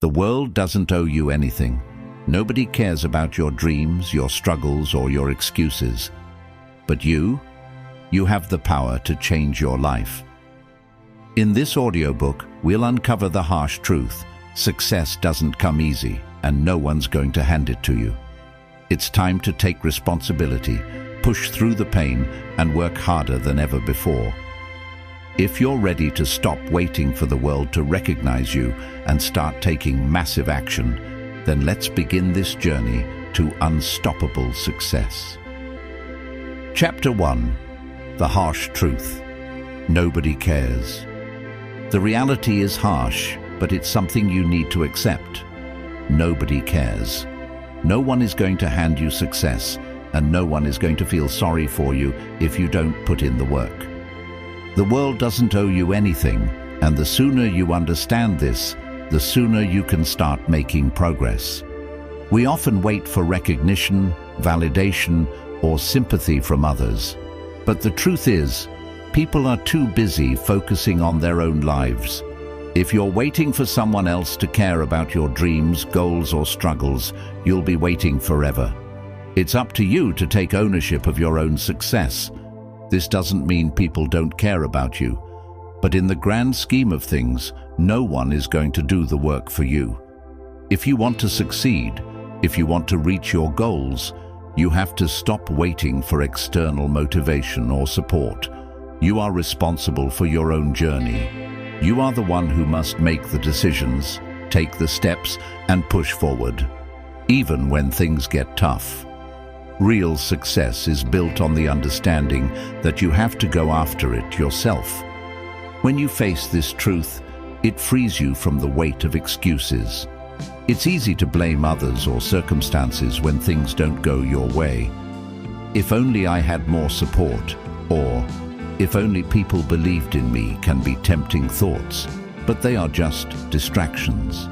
The world doesn't owe you anything. Nobody cares about your dreams, your struggles, or your excuses. But you have the power to change your life. In this audiobook, we'll uncover the harsh truth. Success doesn't come easy, and no one's going to hand it to you. It's time to take responsibility, push through the pain, and work harder than ever before. If you're ready to stop waiting for the world to recognize you and start taking massive action, then let's begin this journey to unstoppable success. Chapter 1. The harsh truth. Nobody cares. The reality is harsh, but it's something you need to accept. Nobody cares. No one is going to hand you success, and no one is going to feel sorry for you if you don't put in the work. The world doesn't owe you anything, and the sooner you understand this, the sooner you can start making progress. We often wait for recognition, validation, or sympathy from others. But the truth is, people are too busy focusing on their own lives. If you're waiting for someone else to care about your dreams, goals, or struggles, you'll be waiting forever. It's up to you to take ownership of your own success. This doesn't mean people don't care about you, but in the grand scheme of things, no one is going to do the work for you. If you want to succeed, if you want to reach your goals, you have to stop waiting for external motivation or support. You are responsible for your own journey. You are the one who must make the decisions, take the steps, and push forward, even when things get tough. Real success is built on the understanding that you have to go after it yourself. When you face this truth, it frees you from the weight of excuses. It's easy to blame others or circumstances when things don't go your way. If only I had more support, or if only people believed in me, can be tempting thoughts, but they are just distractions.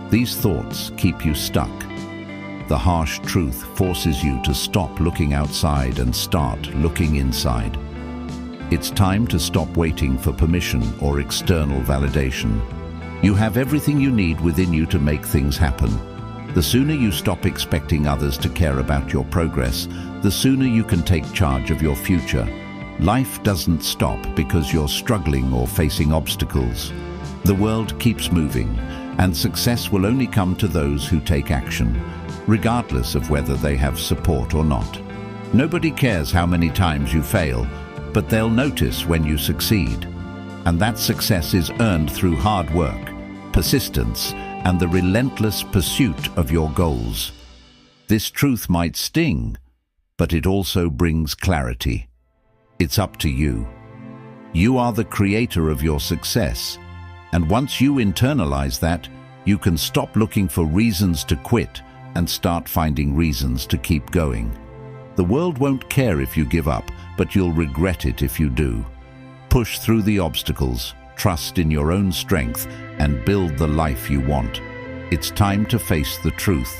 These thoughts keep you stuck. The harsh truth forces you to stop looking outside and start looking inside. It's time to stop waiting for permission or external validation. You have everything you need within you to make things happen. The sooner you stop expecting others to care about your progress, the sooner you can take charge of your future. Life doesn't stop because you're struggling or facing obstacles. The world keeps moving, and success will only come to those who take action, regardless of whether they have support or not. Nobody cares how many times you fail, but they'll notice when you succeed. And that success is earned through hard work, persistence, and the relentless pursuit of your goals. This truth might sting, but it also brings clarity. It's up to you. You are the creator of your success, and once you internalize that, you can stop looking for reasons to quit and start finding reasons to keep going. The world won't care if you give up, but you'll regret it if you do. Push through the obstacles, trust in your own strength, and build the life you want. It's time to face the truth.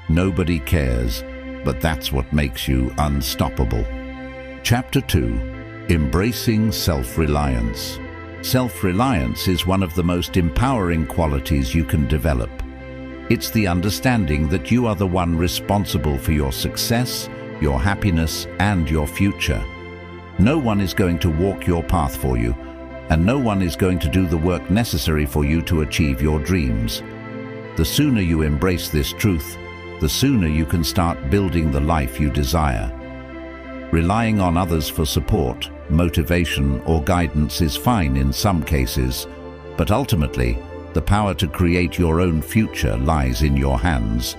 Nobody cares, but that's what makes you unstoppable. Chapter 2. Embracing self-reliance. Self-reliance is one of the most empowering qualities you can develop. It's the understanding that you are the one responsible for your success, your happiness, and your future. No one is going to walk your path for you, and no one is going to do the work necessary for you to achieve your dreams. The sooner you embrace this truth, the sooner you can start building the life you desire. Relying on others for support, motivation, or guidance is fine in some cases, but ultimately, the power to create your own future lies in your hands.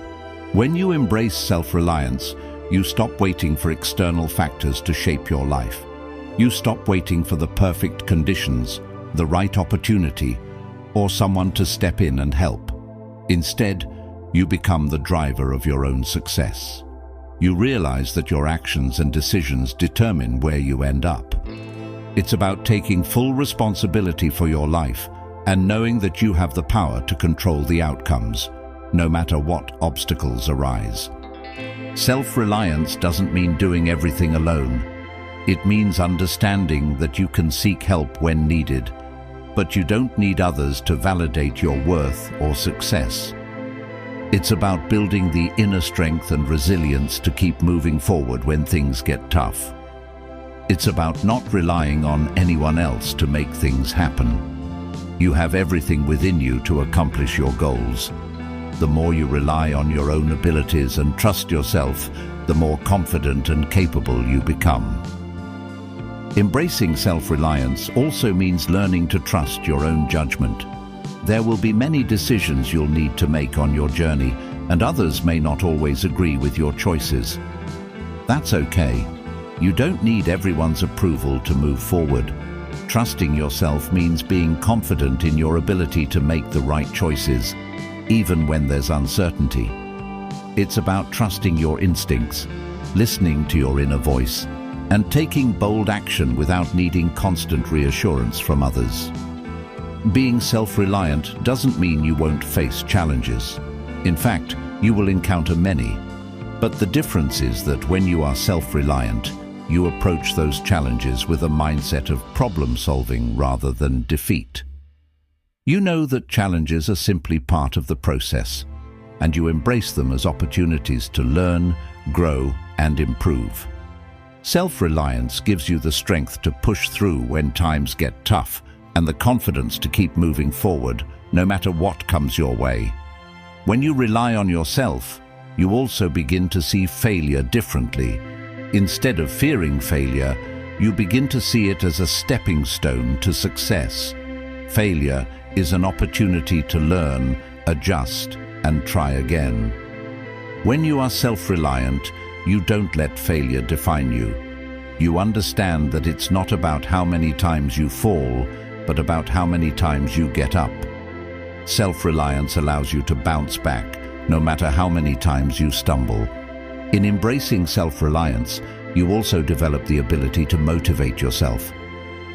When you embrace self-reliance, you stop waiting for external factors to shape your life. You stop waiting for the perfect conditions, the right opportunity, or someone to step in and help. Instead, you become the driver of your own success. You realize that your actions and decisions determine where you end up. It's about taking full responsibility for your life and knowing that you have the power to control the outcomes, no matter what obstacles arise. Self-reliance doesn't mean doing everything alone. It means understanding that you can seek help when needed. but you don't need others to validate your worth or success. It's about building the inner strength and resilience to keep moving forward when things get tough. It's about not relying on anyone else to make things happen. You have everything within you to accomplish your goals. The more you rely on your own abilities and trust yourself, the more confident and capable you become. Embracing self-reliance also means learning to trust your own judgment. There will be many decisions you'll need to make on your journey, and others may not always agree with your choices. That's okay. You don't need everyone's approval to move forward. Trusting yourself means being confident in your ability to make the right choices, even when there's uncertainty. It's about trusting your instincts, listening to your inner voice, and taking bold action without needing constant reassurance from others. Being self-reliant doesn't mean you won't face challenges. In fact, you will encounter many. But the difference is that when you are self-reliant, you approach those challenges with a mindset of problem-solving rather than defeat. You know that challenges are simply part of the process, and you embrace them as opportunities to learn, grow, and improve. Self-reliance gives you the strength to push through when times get tough and the confidence to keep moving forward, no matter what comes your way. When you rely on yourself, you also begin to see failure differently. Instead of fearing failure, you begin to see it as a stepping stone to success. Failure is an opportunity to learn, adjust, and try again. When you are self-reliant, you don't let failure define you. You understand that it's not about how many times you fall, but about how many times you get up. Self-reliance allows you to bounce back, no matter how many times you stumble. In embracing self-reliance, you also develop the ability to motivate yourself.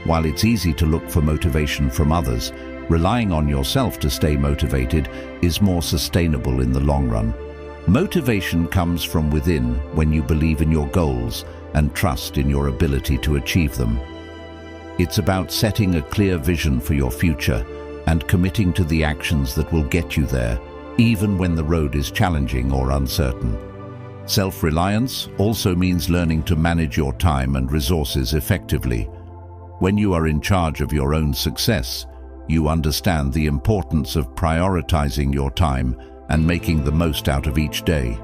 While it's easy to look for motivation from others, relying on yourself to stay motivated is more sustainable in the long run. Motivation comes from within when you believe in your goals and trust in your ability to achieve them. It's about setting a clear vision for your future and committing to the actions that will get you there, even when the road is challenging or uncertain. Self-reliance also means learning to manage your time and resources effectively. When you are in charge of your own success, you understand the importance of prioritizing your time and making the most out of each day.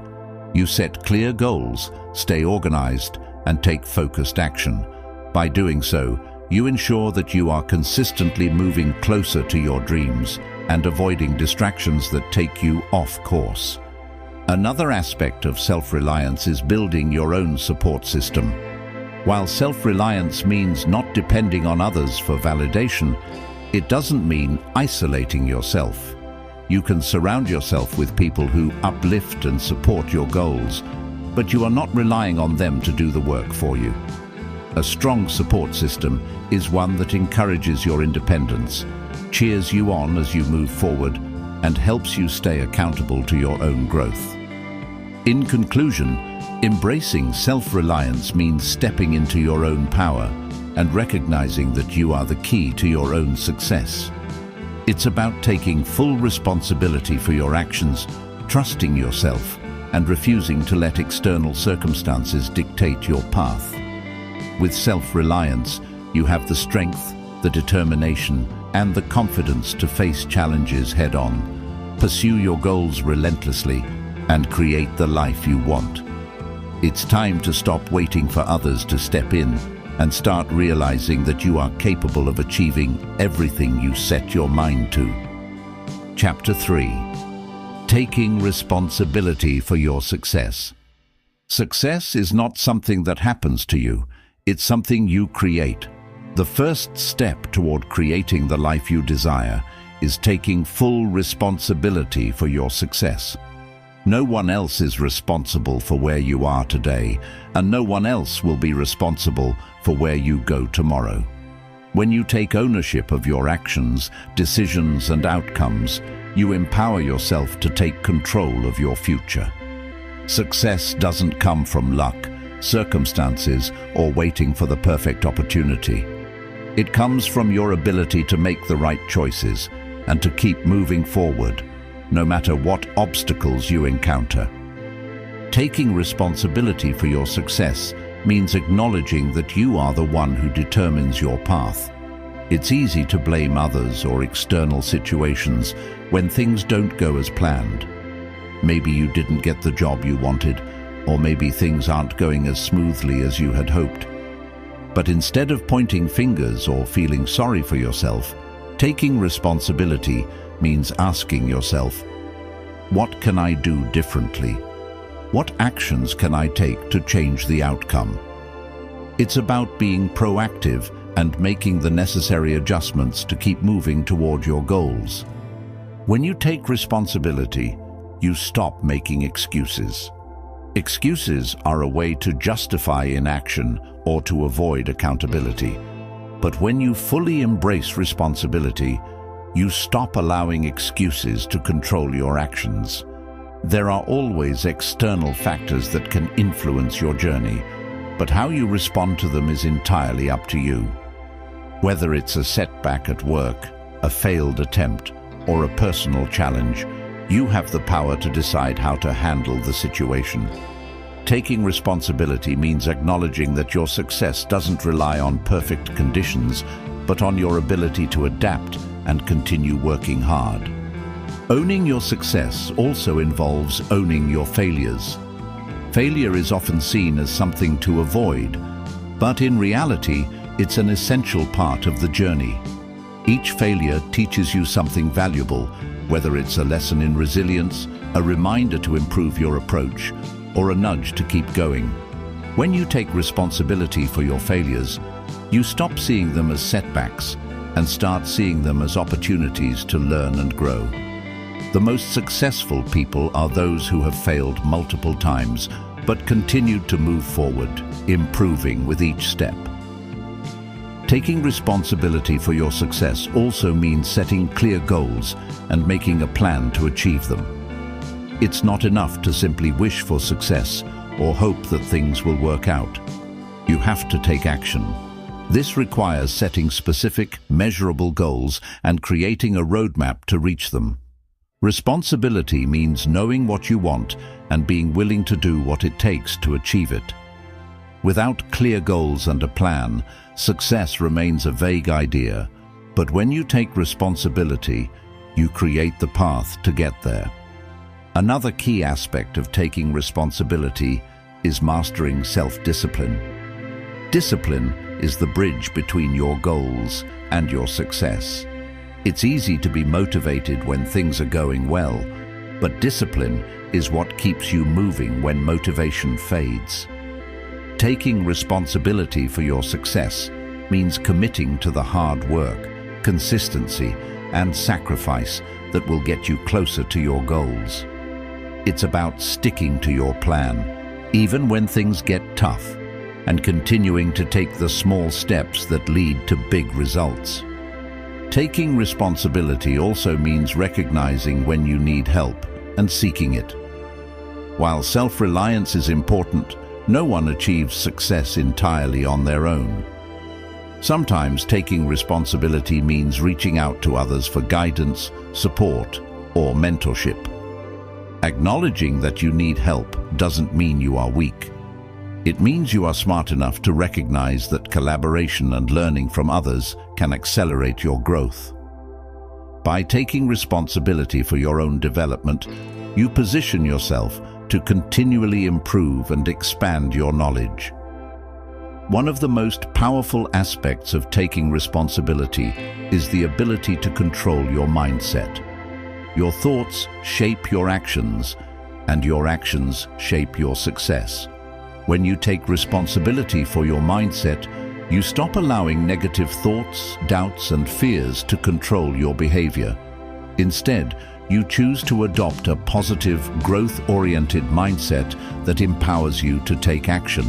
You set clear goals, stay organized, and take focused action. By doing so, you ensure that you are consistently moving closer to your dreams and avoiding distractions that take you off course. Another aspect of self-reliance is building your own support system. While self-reliance means not depending on others for validation, it doesn't mean isolating yourself. You can surround yourself with people who uplift and support your goals, but you are not relying on them to do the work for you. A strong support system is one that encourages your independence, cheers you on as you move forward, and helps you stay accountable to your own growth. In conclusion, embracing self-reliance means stepping into your own power and recognizing that you are the key to your own success. It's about taking full responsibility for your actions, trusting yourself, and refusing to let external circumstances dictate your path. With self-reliance, you have the strength, the determination, and the confidence to face challenges head-on, pursue your goals relentlessly, and create the life you want. It's time to stop waiting for others to step in and start realizing that you are capable of achieving everything you set your mind to. Chapter 3. Taking responsibility for your success. Success is not something that happens to you, it's something you create. The first step toward creating the life you desire is taking full responsibility for your success. No one else is responsible for where you are today, and no one else will be responsible for where you go tomorrow. When you take ownership of your actions, decisions, and outcomes, you empower yourself to take control of your future. Success doesn't come from luck, circumstances, or waiting for the perfect opportunity. It comes from your ability to make the right choices and to keep moving forward, no matter what obstacles you encounter. Taking responsibility for your success means acknowledging that you are the one who determines your path. It's easy to blame others or external situations when things don't go as planned. Maybe you didn't get the job you wanted, or maybe things aren't going as smoothly as you had hoped. But instead of pointing fingers or feeling sorry for yourself, taking responsibility means asking yourself, what can I do differently? What actions can I take to change the outcome? It's about being proactive and making the necessary adjustments to keep moving toward your goals. When you take responsibility, you stop making excuses. Excuses are a way to justify inaction or to avoid accountability. But when you fully embrace responsibility, you stop allowing excuses to control your actions. There are always external factors that can influence your journey, but how you respond to them is entirely up to you. Whether it's a setback at work, a failed attempt, or a personal challenge, you have the power to decide how to handle the situation. Taking responsibility means acknowledging that your success doesn't rely on perfect conditions, but on your ability to adapt and continue working hard. Owning your success also involves owning your failures. Failure is often seen as something to avoid, but in reality, it's an essential part of the journey. Each failure teaches you something valuable, whether it's a lesson in resilience, a reminder to improve your approach, or a nudge to keep going. When you take responsibility for your failures, you stop seeing them as setbacks and start seeing them as opportunities to learn and grow. The most successful people are those who have failed multiple times, but continued to move forward, improving with each step. Taking responsibility for your success also means setting clear goals and making a plan to achieve them. It's not enough to simply wish for success or hope that things will work out. You have to take action. This requires setting specific, measurable goals and creating a roadmap to reach them. Responsibility means knowing what you want and being willing to do what it takes to achieve it. Without clear goals and a plan, success remains a vague idea, but when you take responsibility, you create the path to get there. Another key aspect of taking responsibility is mastering self-discipline. Discipline is the bridge between your goals and your success. It's easy to be motivated when things are going well, but discipline is what keeps you moving when motivation fades. Taking responsibility for your success means committing to the hard work, consistency, and sacrifice that will get you closer to your goals. It's about sticking to your plan, even when things get tough, and continuing to take the small steps that lead to big results. Taking responsibility also means recognizing when you need help and seeking it. While self-reliance is important, no one achieves success entirely on their own. Sometimes taking responsibility means reaching out to others for guidance, support, or mentorship. Acknowledging that you need help doesn't mean you are weak. It means you are smart enough to recognize that collaboration and learning from others can accelerate your growth. By taking responsibility for your own development, you position yourself to continually improve and expand your knowledge. One of the most powerful aspects of taking responsibility is the ability to control your mindset. Your thoughts shape your actions, and your actions shape your success. When you take responsibility for your mindset, you stop allowing negative thoughts, doubts, and fears to control your behavior. Instead, you choose to adopt a positive, growth-oriented mindset that empowers you to take action.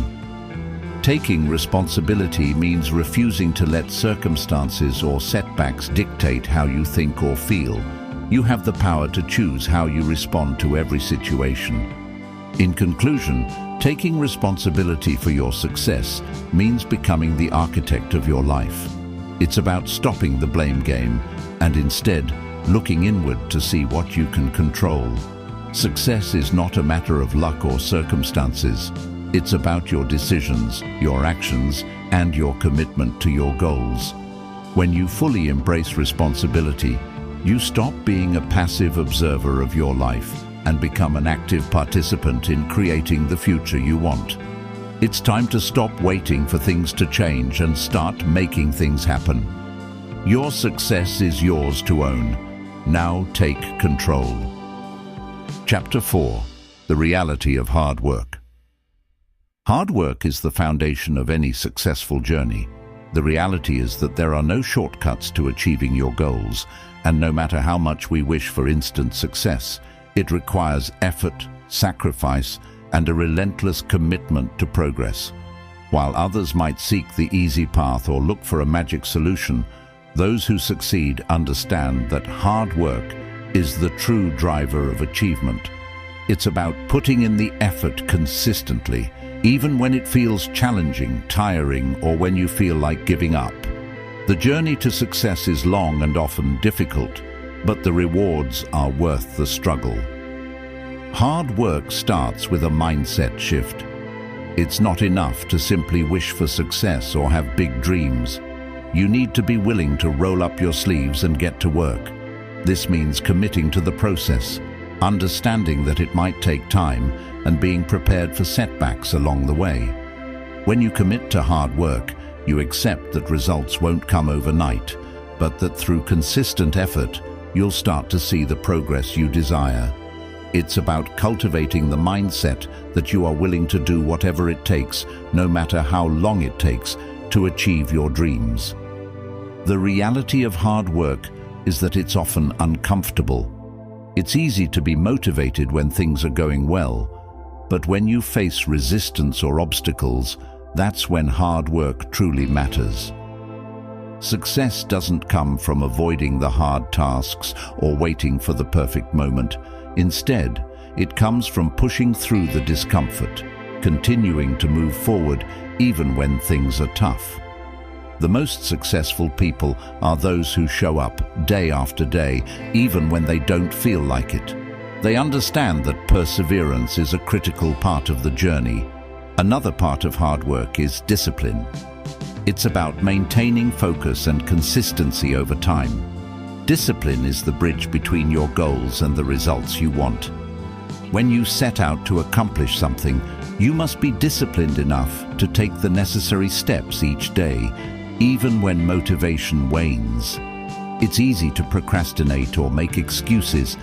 Taking responsibility means refusing to let circumstances or setbacks dictate how you think or feel. You have the power to choose how you respond to every situation. In conclusion, taking responsibility for your success means becoming the architect of your life. It's about stopping the blame game and instead looking inward to see what you can control. Success is not a matter of luck or circumstances. It's about your decisions, your actions, and your commitment to your goals. When you fully embrace responsibility, you stop being a passive observer of your life and become an active participant in creating the future you want. It's time to stop waiting for things to change and start making things happen. Your success is yours to own. Now take control. Chapter 4. The reality of hard work. Hard work is the foundation of any successful journey. The reality is that there are no shortcuts to achieving your goals, and no matter how much we wish for instant success, it requires effort, sacrifice, and a relentless commitment to progress. While others might seek the easy path or look for a magic solution, those who succeed understand that hard work is the true driver of achievement. It's about putting in the effort consistently, even when it feels challenging, tiring, or when you feel like giving up. The journey to success is long and often difficult, but the rewards are worth the struggle. Hard work starts with a mindset shift. It's not enough to simply wish for success or have big dreams. You need to be willing to roll up your sleeves and get to work. This means committing to the process, understanding that it might take time, and being prepared for setbacks along the way. When you commit to hard work, you accept that results won't come overnight, but that through consistent effort, you'll start to see the progress you desire. It's about cultivating the mindset that you are willing to do whatever it takes, no matter how long it takes, to achieve your dreams. The reality of hard work is that it's often uncomfortable. It's easy to be motivated when things are going well, but when you face resistance or obstacles, that's when hard work truly matters. Success doesn't come from avoiding the hard tasks or waiting for the perfect moment. Instead, it comes from pushing through the discomfort, continuing to move forward even when things are tough. The most successful people are those who show up day after day, even when they don't feel like it. They understand that perseverance is a critical part of the journey. Another part of hard work is discipline. It's about maintaining focus and consistency over time. Discipline is the bridge between your goals and the results you want. When you set out to accomplish something, you must be disciplined enough to take the necessary steps each day, even when motivation wanes. It's easy to procrastinate or make excuses,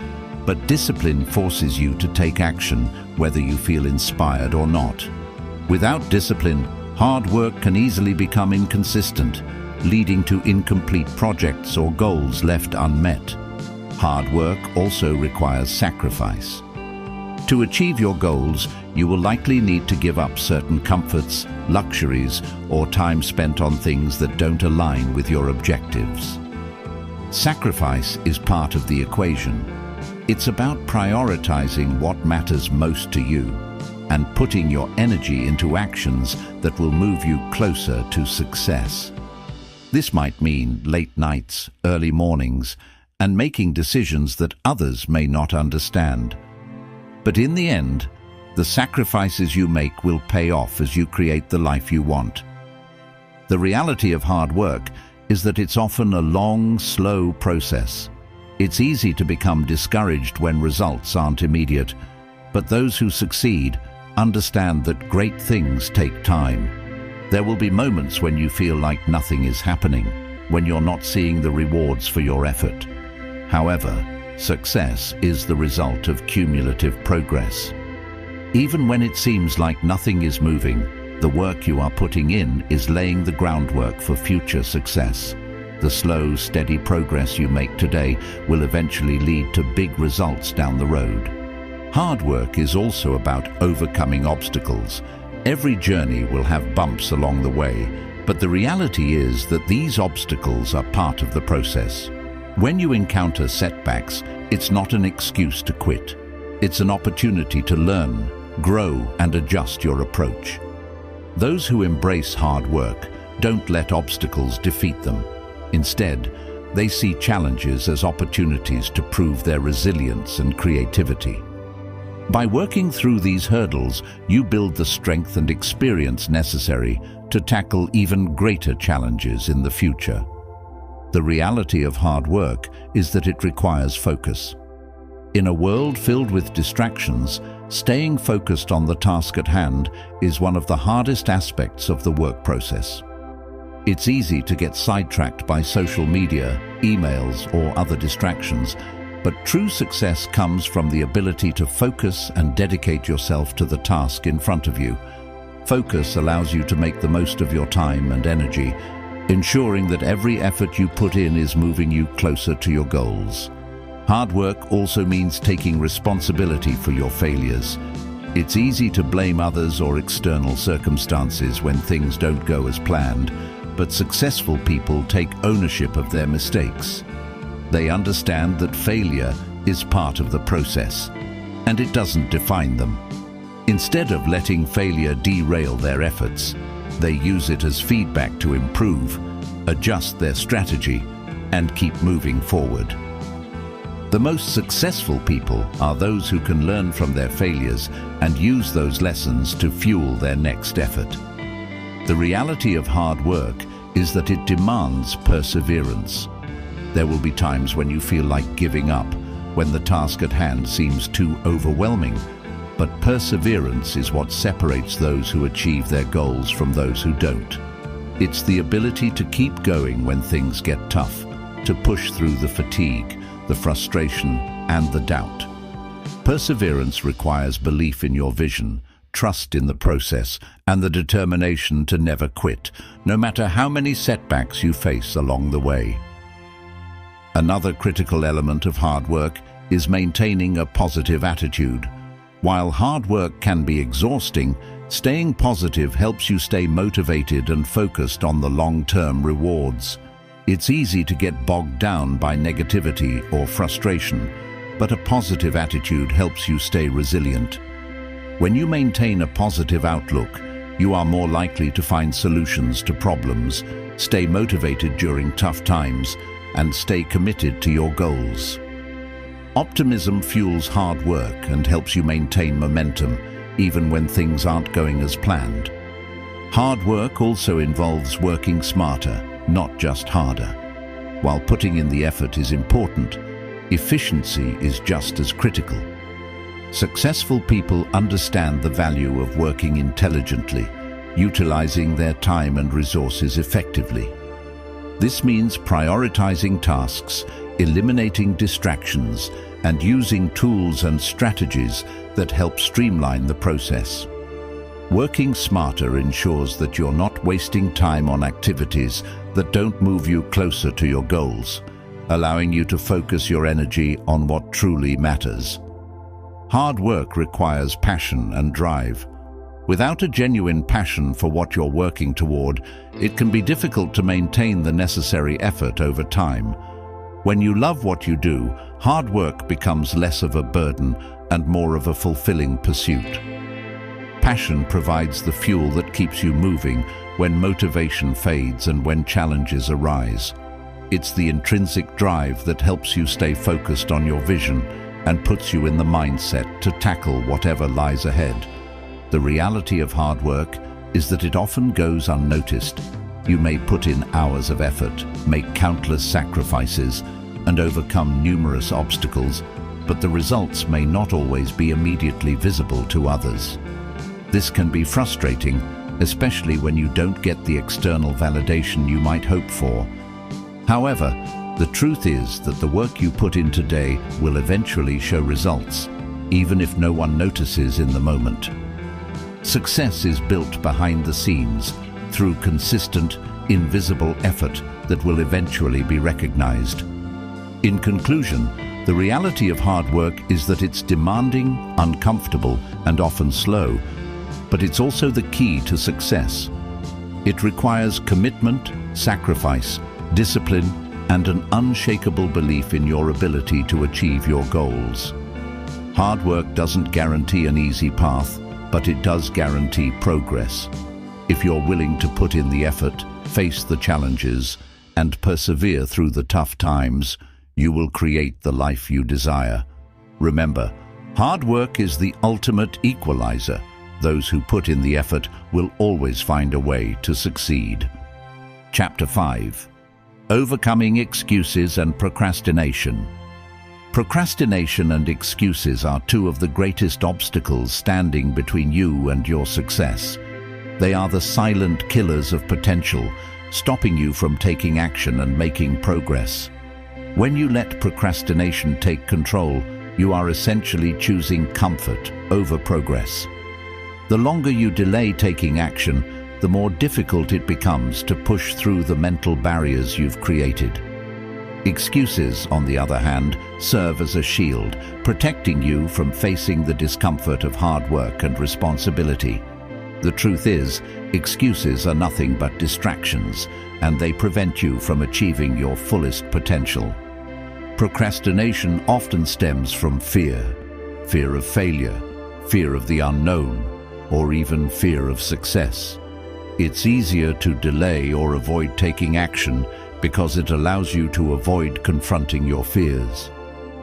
but discipline forces you to take action, whether you feel inspired or not. Without discipline, hard work can easily become inconsistent, leading to incomplete projects or goals left unmet. Hard work also requires sacrifice. To achieve your goals, you will likely need to give up certain comforts, luxuries, or time spent on things that don't align with your objectives. Sacrifice is part of the equation. It's about prioritizing what matters most to you and putting your energy into actions that will move you closer to success. This might mean late nights, early mornings, and making decisions that others may not understand. But in the end, the sacrifices you make will pay off as you create the life you want. The reality of hard work is that it's often a long, slow process. It's easy to become discouraged when results aren't immediate, but those who succeed understand that great things take time. There will be moments when you feel like nothing is happening, when you're not seeing the rewards for your effort. However, success is the result of cumulative progress. Even when it seems like nothing is moving, the work you are putting in is laying the groundwork for future success. The slow, steady progress you make today will eventually lead to big results down the road. Hard work is also about overcoming obstacles. Every journey will have bumps along the way, but the reality is that these obstacles are part of the process. When you encounter setbacks, it's not an excuse to quit. It's an opportunity to learn, grow, and adjust your approach. Those who embrace hard work don't let obstacles defeat them. Instead, they see challenges as opportunities to prove their resilience and creativity. By working through these hurdles, you build the strength and experience necessary to tackle even greater challenges in the future. The reality of hard work is that it requires focus. In a world filled with distractions, staying focused on the task at hand is one of the hardest aspects of the work process. It's easy to get sidetracked by social media, emails, or other distractions, but true success comes from the ability to focus and dedicate yourself to the task in front of you. Focus allows you to make the most of your time and energy, ensuring that every effort you put in is moving you closer to your goals. Hard work also means taking responsibility for your failures. It's easy to blame others or external circumstances when things don't go as planned, but successful people take ownership of their mistakes. They understand that failure is part of the process, and it doesn't define them. Instead of letting failure derail their efforts, they use it as feedback to improve, adjust their strategy, and keep moving forward. The most successful people are those who can learn from their failures and use those lessons to fuel their next effort. The reality of hard work is that it demands perseverance. There will be times when you feel like giving up, when the task at hand seems too overwhelming, but perseverance is what separates those who achieve their goals from those who don't. It's the ability to keep going when things get tough, to push through the fatigue, the frustration, and the doubt. Perseverance requires belief in your vision, trust in the process, and the determination to never quit, no matter how many setbacks you face along the way. Another critical element of hard work is maintaining a positive attitude. While hard work can be exhausting, staying positive helps you stay motivated and focused on the long-term rewards. It's easy to get bogged down by negativity or frustration, but a positive attitude helps you stay resilient. When you maintain a positive outlook, you are more likely to find solutions to problems, stay motivated during tough times, and stay committed to your goals. Optimism fuels hard work and helps you maintain momentum, even when things aren't going as planned. Hard work also involves working smarter, not just harder. While putting in the effort is important, efficiency is just as critical. Successful people understand the value of working intelligently, utilizing their time and resources effectively. This means prioritizing tasks, eliminating distractions, and using tools and strategies that help streamline the process. Working smarter ensures that you're not wasting time on activities that don't move you closer to your goals, allowing you to focus your energy on what truly matters. Hard work requires passion and drive. Without a genuine passion for what you're working toward, it can be difficult to maintain the necessary effort over time. When you love what you do, hard work becomes less of a burden and more of a fulfilling pursuit. Passion provides the fuel that keeps you moving when motivation fades and when challenges arise. It's the intrinsic drive that helps you stay focused on your vision and puts you in the mindset to tackle whatever lies ahead. The reality of hard work is that it often goes unnoticed. You may put in hours of effort, make countless sacrifices, and overcome numerous obstacles, but the results may not always be immediately visible to others. This can be frustrating, especially when you don't get the external validation you might hope for. However, the truth is that the work you put in today will eventually show results, even if no one notices in the moment. Success is built behind the scenes through consistent, invisible effort that will eventually be recognized. In conclusion, the reality of hard work is that it's demanding, uncomfortable, and often slow, but it's also the key to success. It requires commitment, sacrifice, discipline, and an unshakable belief in your ability to achieve your goals. Hard work doesn't guarantee an easy path, but it does guarantee progress. If you're willing to put in the effort, face the challenges, and persevere through the tough times, you will create the life you desire. Remember, hard work is the ultimate equalizer. Those who put in the effort will always find a way to succeed. Chapter 5. Overcoming Excuses and Procrastination. Procrastination and excuses are two of the greatest obstacles standing between you and your success. They are the silent killers of potential, stopping you from taking action and making progress. When you let procrastination take control, you are essentially choosing comfort over progress. The longer you delay taking action, the more difficult it becomes to push through the mental barriers you've created. Excuses, on the other hand, serve as a shield, protecting you from facing the discomfort of hard work and responsibility. The truth is, excuses are nothing but distractions, and they prevent you from achieving your fullest potential. Procrastination often stems from fear of failure, fear of the unknown, or even fear of success. It's easier to delay or avoid taking action because it allows you to avoid confronting your fears.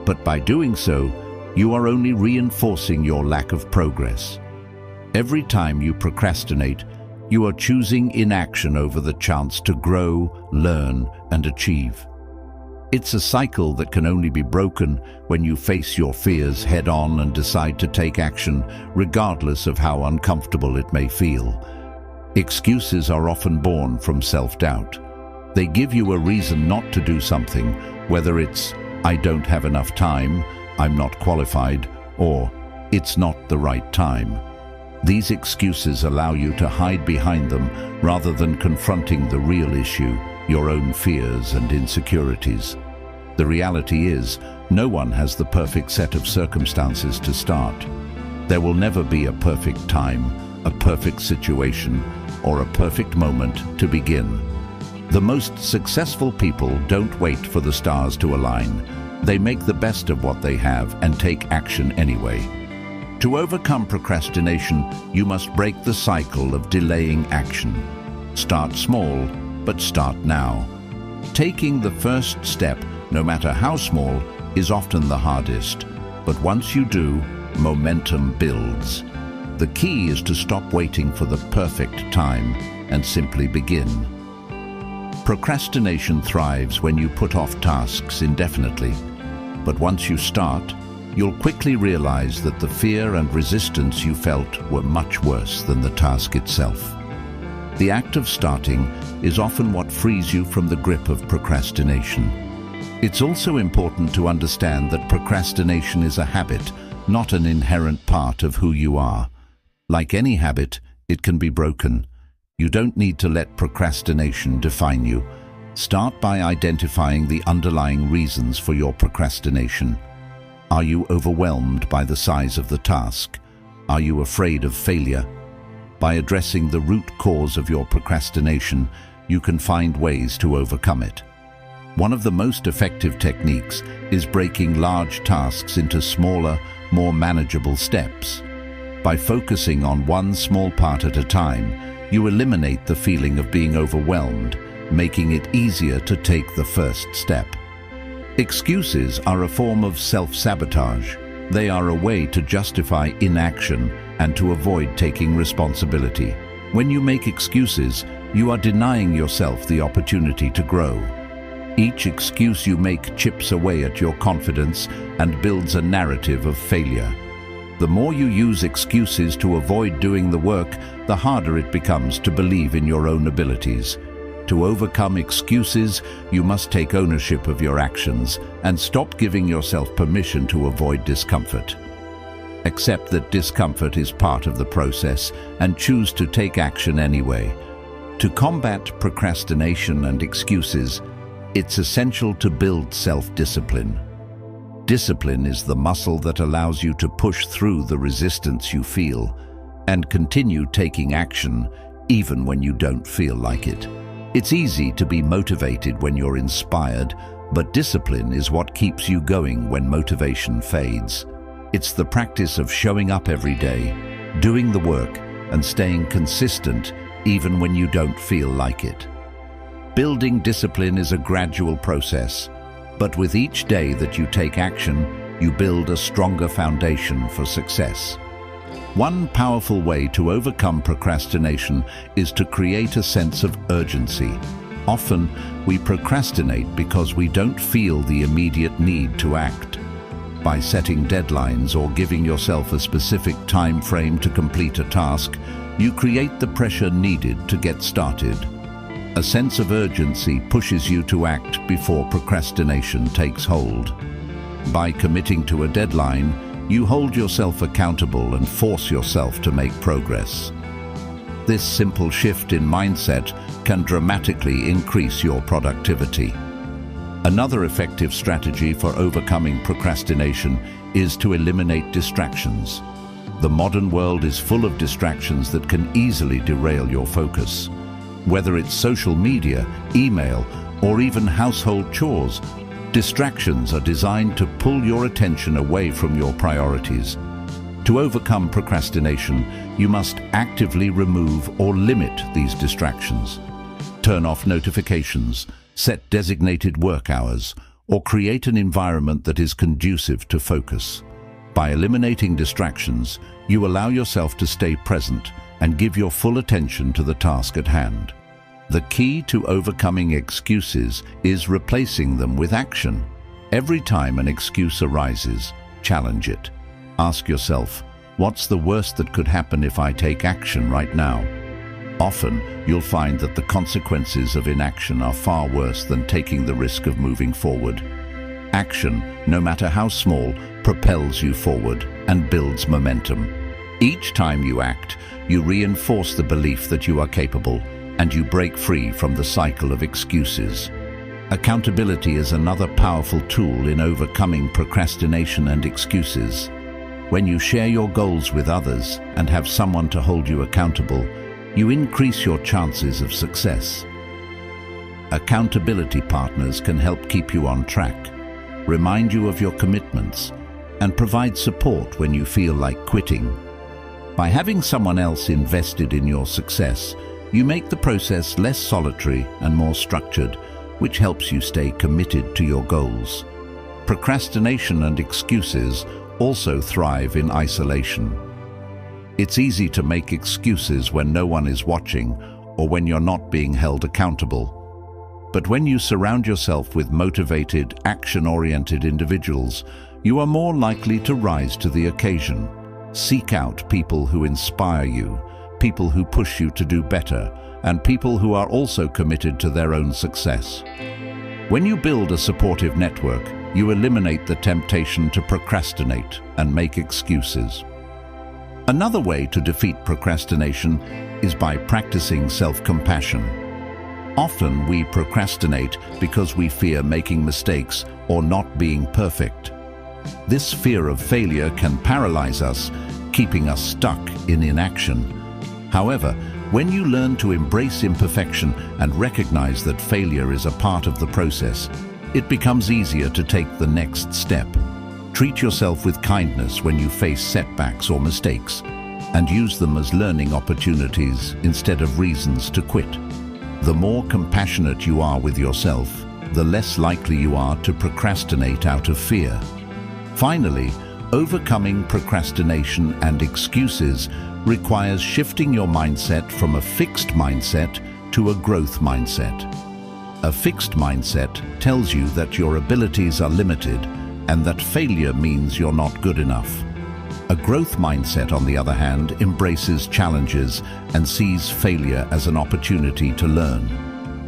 But by doing so, you are only reinforcing your lack of progress. Every time you procrastinate, you are choosing inaction over the chance to grow, learn, and achieve. It's a cycle that can only be broken when you face your fears head-on and decide to take action, regardless of how uncomfortable it may feel. Excuses are often born from self-doubt. They give you a reason not to do something, whether it's, "I don't have enough time," "I'm not qualified," or "it's not the right time." These excuses allow you to hide behind them rather than confronting the real issue, your own fears and insecurities. The reality is, no one has the perfect set of circumstances to start. There will never be a perfect time, a perfect situation, or a perfect moment to begin. The most successful people don't wait for the stars to align. They make the best of what they have and take action anyway. To overcome procrastination, you must break the cycle of delaying action. Start small, but start now. Taking the first step, no matter how small, is often the hardest. But once you do, momentum builds. The key is to stop waiting for the perfect time and simply begin. Procrastination thrives when you put off tasks indefinitely. But once you start, you'll quickly realize that the fear and resistance you felt were much worse than the task itself. The act of starting is often what frees you from the grip of procrastination. It's also important to understand that procrastination is a habit, not an inherent part of who you are. Like any habit, it can be broken. You don't need to let procrastination define you. Start by identifying the underlying reasons for your procrastination. Are you overwhelmed by the size of the task? Are you afraid of failure? By addressing the root cause of your procrastination, you can find ways to overcome it. One of the most effective techniques is breaking large tasks into smaller, more manageable steps. By focusing on one small part at a time, you eliminate the feeling of being overwhelmed, making it easier to take the first step. Excuses are a form of self-sabotage. They are a way to justify inaction and to avoid taking responsibility. When you make excuses, you are denying yourself the opportunity to grow. Each excuse you make chips away at your confidence and builds a narrative of failure. The more you use excuses to avoid doing the work, the harder it becomes to believe in your own abilities. To overcome excuses, you must take ownership of your actions and stop giving yourself permission to avoid discomfort. Accept that discomfort is part of the process and choose to take action anyway. To combat procrastination and excuses, it's essential to build self-discipline. Discipline is the muscle that allows you to push through the resistance you feel and continue taking action even when you don't feel like it. It's easy to be motivated when you're inspired, but discipline is what keeps you going when motivation fades. It's the practice of showing up every day, doing the work, and staying consistent even when you don't feel like it. Building discipline is a gradual process, but with each day that you take action, you build a stronger foundation for success. One powerful way to overcome procrastination is to create a sense of urgency. Often, we procrastinate because we don't feel the immediate need to act. By setting deadlines or giving yourself a specific time frame to complete a task, you create the pressure needed to get started. A sense of urgency pushes you to act before procrastination takes hold. By committing to a deadline, you hold yourself accountable and force yourself to make progress. This simple shift in mindset can dramatically increase your productivity. Another effective strategy for overcoming procrastination is to eliminate distractions. The modern world is full of distractions that can easily derail your focus. Whether it's social media, email, or even household chores, distractions are designed to pull your attention away from your priorities. To overcome procrastination, you must actively remove or limit these distractions. Turn off notifications, set designated work hours, or create an environment that is conducive to focus. By eliminating distractions, you allow yourself to stay present and give your full attention to the task at hand. The key to overcoming excuses is replacing them with action. Every time an excuse arises, challenge it. Ask yourself, what's the worst that could happen if I take action right now? Often, you'll find that the consequences of inaction are far worse than taking the risk of moving forward. Action, no matter how small, propels you forward and builds momentum. Each time you act, you reinforce the belief that you are capable, and you break free from the cycle of excuses. Accountability is another powerful tool in overcoming procrastination and excuses. When you share your goals with others and have someone to hold you accountable, you increase your chances of success. Accountability partners can help keep you on track, remind you of your commitments, and provide support when you feel like quitting. By having someone else invested in your success, you make the process less solitary and more structured, which helps you stay committed to your goals. Procrastination and excuses also thrive in isolation. It's easy to make excuses when no one is watching or when you're not being held accountable. But when you surround yourself with motivated, action-oriented individuals, you are more likely to rise to the occasion. Seek out people who inspire you, people who push you to do better, and people who are also committed to their own success. When you build a supportive network, you eliminate the temptation to procrastinate and make excuses. Another way to defeat procrastination is by practicing self-compassion. Often we procrastinate because we fear making mistakes or not being perfect. This fear of failure can paralyze us, keeping us stuck in inaction. However, when you learn to embrace imperfection and recognize that failure is a part of the process, it becomes easier to take the next step. Treat yourself with kindness when you face setbacks or mistakes, and use them as learning opportunities instead of reasons to quit. The more compassionate you are with yourself, the less likely you are to procrastinate out of fear. Finally, overcoming procrastination and excuses requires shifting your mindset from a fixed mindset to a growth mindset. A fixed mindset tells you that your abilities are limited and that failure means you're not good enough. A growth mindset, on the other hand, embraces challenges and sees failure as an opportunity to learn.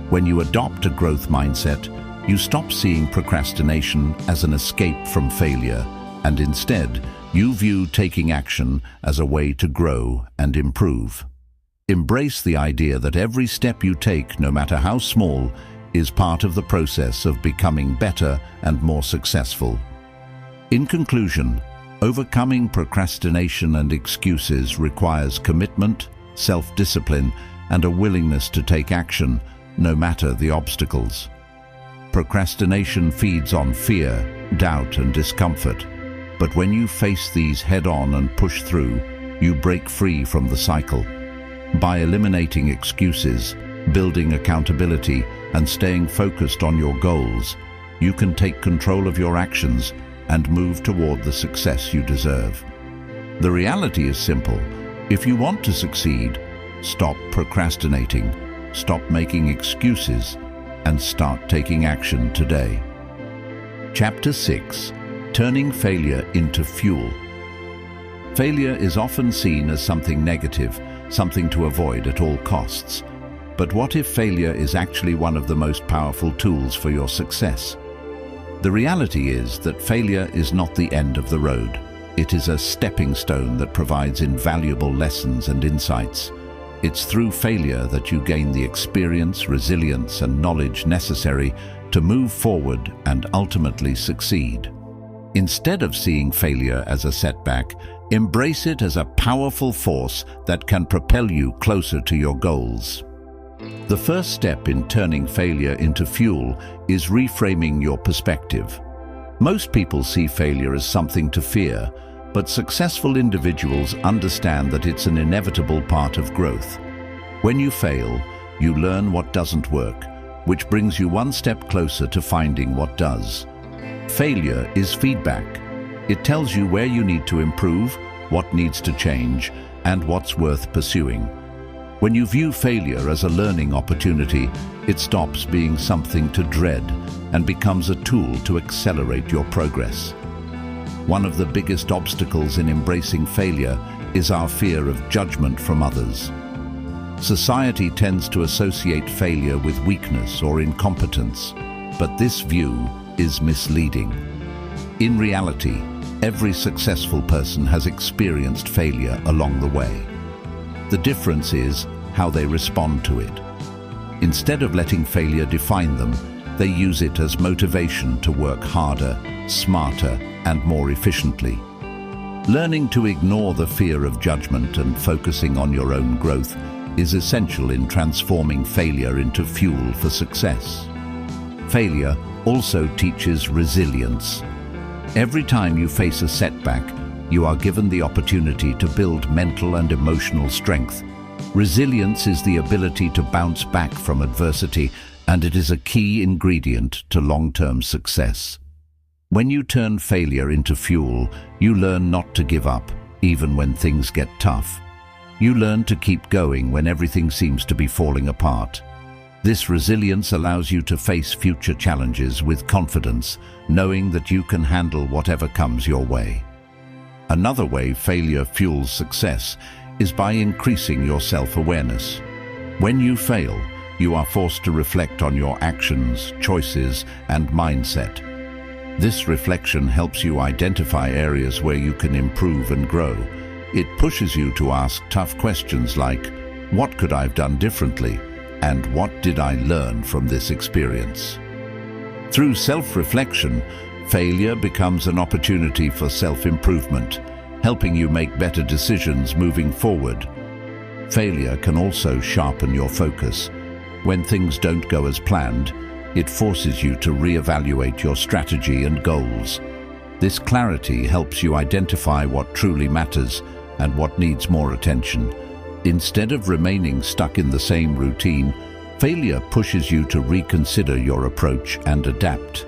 When you adopt a growth mindset, you stop seeing procrastination as an escape from failure, and instead, you view taking action as a way to grow and improve. Embrace the idea that every step you take, no matter how small, is part of the process of becoming better and more successful. In conclusion, overcoming procrastination and excuses requires commitment, self-discipline, and a willingness to take action, no matter the obstacles. Procrastination feeds on fear, doubt, and discomfort. But when you face these head-on and push through, you break free from the cycle. By eliminating excuses, Building accountability and staying focused on your goals, you can take control of your actions and move toward the success you deserve. The reality is simple. If you want to succeed, stop procrastinating, stop making excuses, and start taking action today. Chapter 6: Turning Failure into Fuel. Failure is often seen as something negative, something to avoid at all costs. But what if failure is actually one of the most powerful tools for your success? The reality is that failure is not the end of the road. It is a stepping stone that provides invaluable lessons and insights. It's through failure that you gain the experience, resilience, and knowledge necessary to move forward and ultimately succeed. Instead of seeing failure as a setback, embrace it as a powerful force that can propel you closer to your goals. The first step in turning failure into fuel is reframing your perspective. Most people see failure as something to fear, but successful individuals understand that it's an inevitable part of growth. When you fail, you learn what doesn't work, which brings you one step closer to finding what does. Failure is feedback. It tells you where you need to improve, what needs to change, and what's worth pursuing. When you view failure as a learning opportunity, it stops being something to dread and becomes a tool to accelerate your progress. One of the biggest obstacles in embracing failure is our fear of judgment from others. Society tends to associate failure with weakness or incompetence, but this view is misleading. In reality, every successful person has experienced failure along the way. The difference is how they respond to it. Instead of letting failure define them, they use it as motivation to work harder, smarter, and more efficiently. Learning to ignore the fear of judgment and focusing on your own growth is essential in transforming failure into fuel for success. Failure also teaches resilience. Every time you face a setback, you are given the opportunity to build mental and emotional strength. Resilience is the ability to bounce back from adversity, and it is a key ingredient to long-term success. When you turn failure into fuel, you learn not to give up, even when things get tough. You learn to keep going when everything seems to be falling apart. This resilience allows you to face future challenges with confidence, knowing that you can handle whatever comes your way. Another way failure fuels success is by increasing your self-awareness. When you fail, you are forced to reflect on your actions, choices, and mindset. This reflection helps you identify areas where you can improve and grow. It pushes you to ask tough questions like, what could I have done differently? And what did I learn from this experience? Through self-reflection, failure becomes an opportunity for self-improvement, helping you make better decisions moving forward. Failure can also sharpen your focus. When things don't go as planned, it forces you to reevaluate your strategy and goals. This clarity helps you identify what truly matters and what needs more attention. Instead of remaining stuck in the same routine, failure pushes you to reconsider your approach and adapt.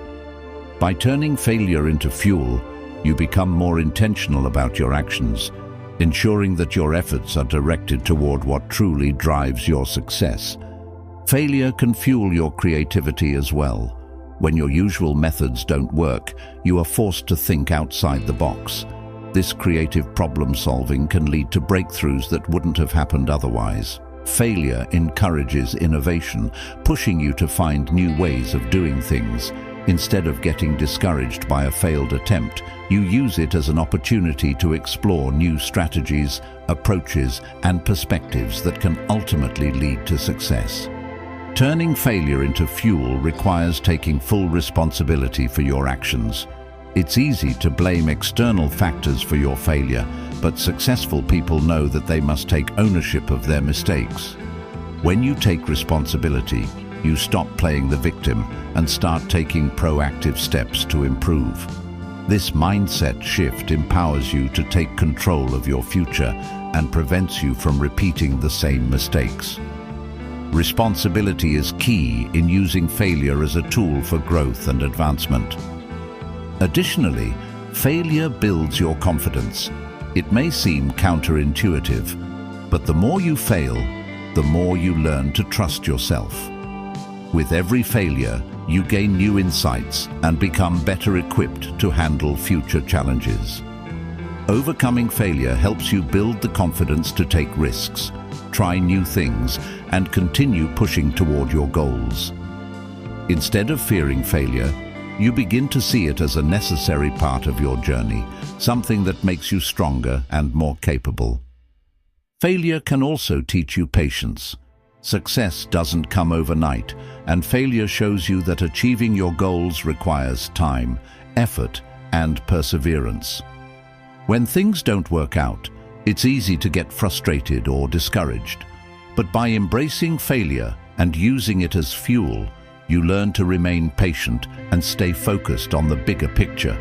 By turning failure into fuel, you become more intentional about your actions, ensuring that your efforts are directed toward what truly drives your success. Failure can fuel your creativity as well. When your usual methods don't work, you are forced to think outside the box. This creative problem-solving can lead to breakthroughs that wouldn't have happened otherwise. Failure encourages innovation, pushing you to find new ways of doing things. Instead of getting discouraged by a failed attempt, you use it as an opportunity to explore new strategies, approaches, and perspectives that can ultimately lead to success. Turning failure into fuel requires taking full responsibility for your actions. It's easy to blame external factors for your failure, but successful people know that they must take ownership of their mistakes. When you take responsibility, you stop playing the victim and start taking proactive steps to improve. This mindset shift empowers you to take control of your future and prevents you from repeating the same mistakes. Responsibility is key in using failure as a tool for growth and advancement. Additionally, failure builds your confidence. It may seem counterintuitive, but the more you fail, the more you learn to trust yourself. With every failure, you gain new insights and become better equipped to handle future challenges. Overcoming failure helps you build the confidence to take risks, try new things, and continue pushing toward your goals. Instead of fearing failure, you begin to see it as a necessary part of your journey, something that makes you stronger and more capable. Failure can also teach you patience. Success doesn't come overnight, and failure shows you that achieving your goals requires time, effort, and perseverance. When things don't work out, it's easy to get frustrated or discouraged. But by embracing failure and using it as fuel, you learn to remain patient and stay focused on the bigger picture.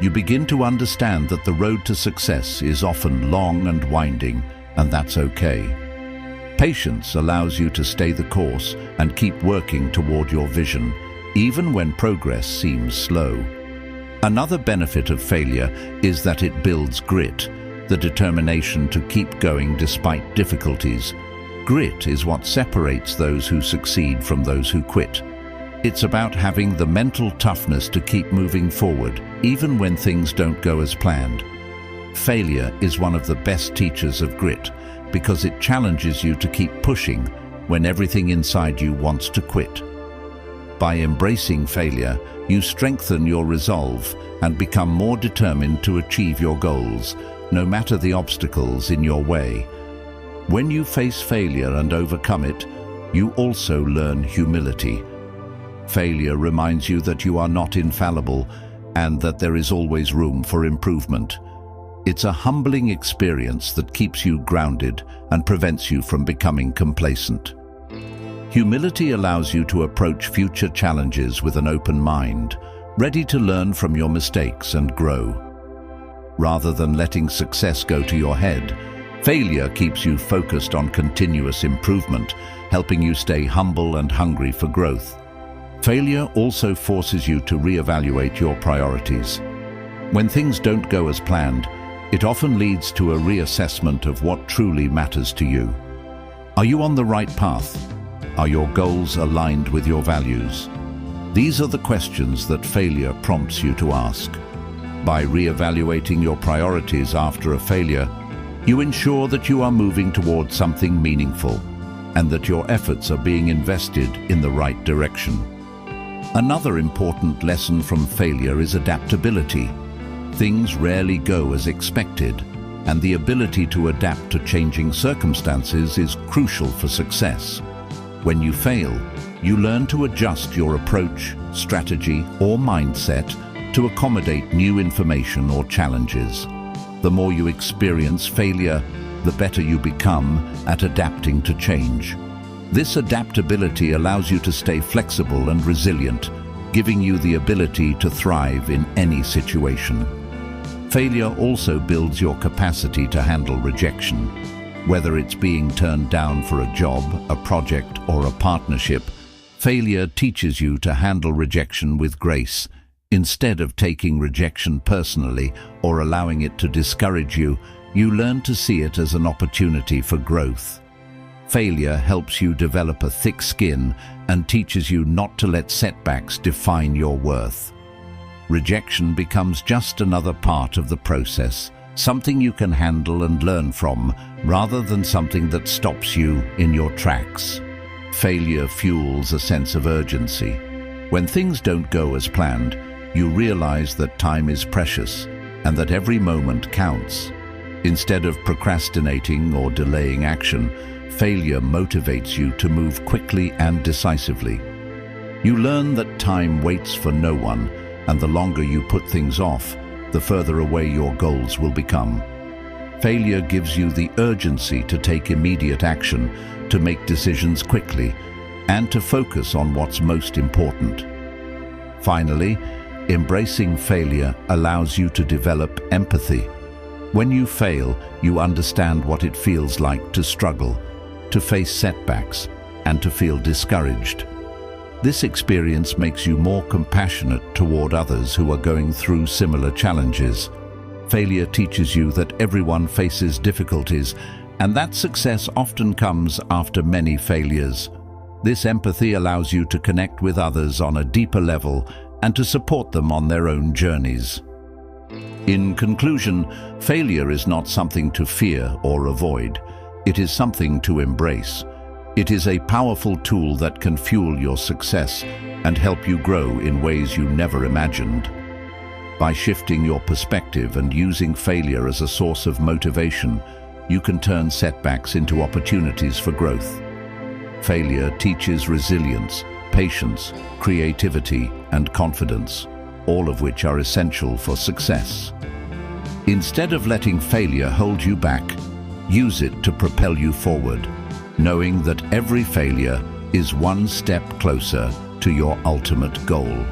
You begin to understand that the road to success is often long and winding, and that's okay. Patience allows you to stay the course and keep working toward your vision, even when progress seems slow. Another benefit of failure is that it builds grit, the determination to keep going despite difficulties. Grit is what separates those who succeed from those who quit. It's about having the mental toughness to keep moving forward, even when things don't go as planned. Failure is one of the best teachers of grit because it challenges you to keep pushing when everything inside you wants to quit. By embracing failure, you strengthen your resolve and become more determined to achieve your goals, no matter the obstacles in your way. When you face failure and overcome it, you also learn humility. Failure reminds you that you are not infallible and that there is always room for improvement. It's a humbling experience that keeps you grounded and prevents you from becoming complacent. Humility allows you to approach future challenges with an open mind, ready to learn from your mistakes and grow. Rather than letting success go to your head, failure keeps you focused on continuous improvement, helping you stay humble and hungry for growth. Failure also forces you to reevaluate your priorities. When things don't go as planned, it often leads to a reassessment of what truly matters to you. Are you on the right path? Are your goals aligned with your values? These are the questions that failure prompts you to ask. By reevaluating your priorities after a failure, you ensure that you are moving towards something meaningful and that your efforts are being invested in the right direction. Another important lesson from failure is adaptability. Things rarely go as expected, and the ability to adapt to changing circumstances is crucial for success. When you fail, you learn to adjust your approach, strategy, or mindset to accommodate new information or challenges. The more you experience failure, the better you become at adapting to change. This adaptability allows you to stay flexible and resilient, giving you the ability to thrive in any situation. Failure also builds your capacity to handle rejection. Whether it's being turned down for a job, a project, or a partnership, failure teaches you to handle rejection with grace. Instead of taking rejection personally or allowing it to discourage you, you learn to see it as an opportunity for growth. Failure helps you develop a thick skin and teaches you not to let setbacks define your worth. Rejection becomes just another part of the process, something you can handle and learn from, rather than something that stops you in your tracks. Failure fuels a sense of urgency. When things don't go as planned, you realize that time is precious and that every moment counts. Instead of procrastinating or delaying action, failure motivates you to move quickly and decisively. You learn that time waits for no one, and the longer you put things off, the further away your goals will become. Failure gives you the urgency to take immediate action, to make decisions quickly, and to focus on what's most important. Finally, embracing failure allows you to develop empathy. When you fail, you understand what it feels like to struggle, to face setbacks, and to feel discouraged. This experience makes you more compassionate toward others who are going through similar challenges. Failure teaches you that everyone faces difficulties, and that success often comes after many failures. This empathy allows you to connect with others on a deeper level and to support them on their own journeys. In conclusion, failure is not something to fear or avoid. It is something to embrace. It is a powerful tool that can fuel your success and help you grow in ways you never imagined. By shifting your perspective and using failure as a source of motivation, you can turn setbacks into opportunities for growth. Failure teaches resilience, patience, creativity, and confidence, all of which are essential for success. Instead of letting failure hold you back, use it to propel you forward, knowing that every failure is one step closer to your ultimate goal.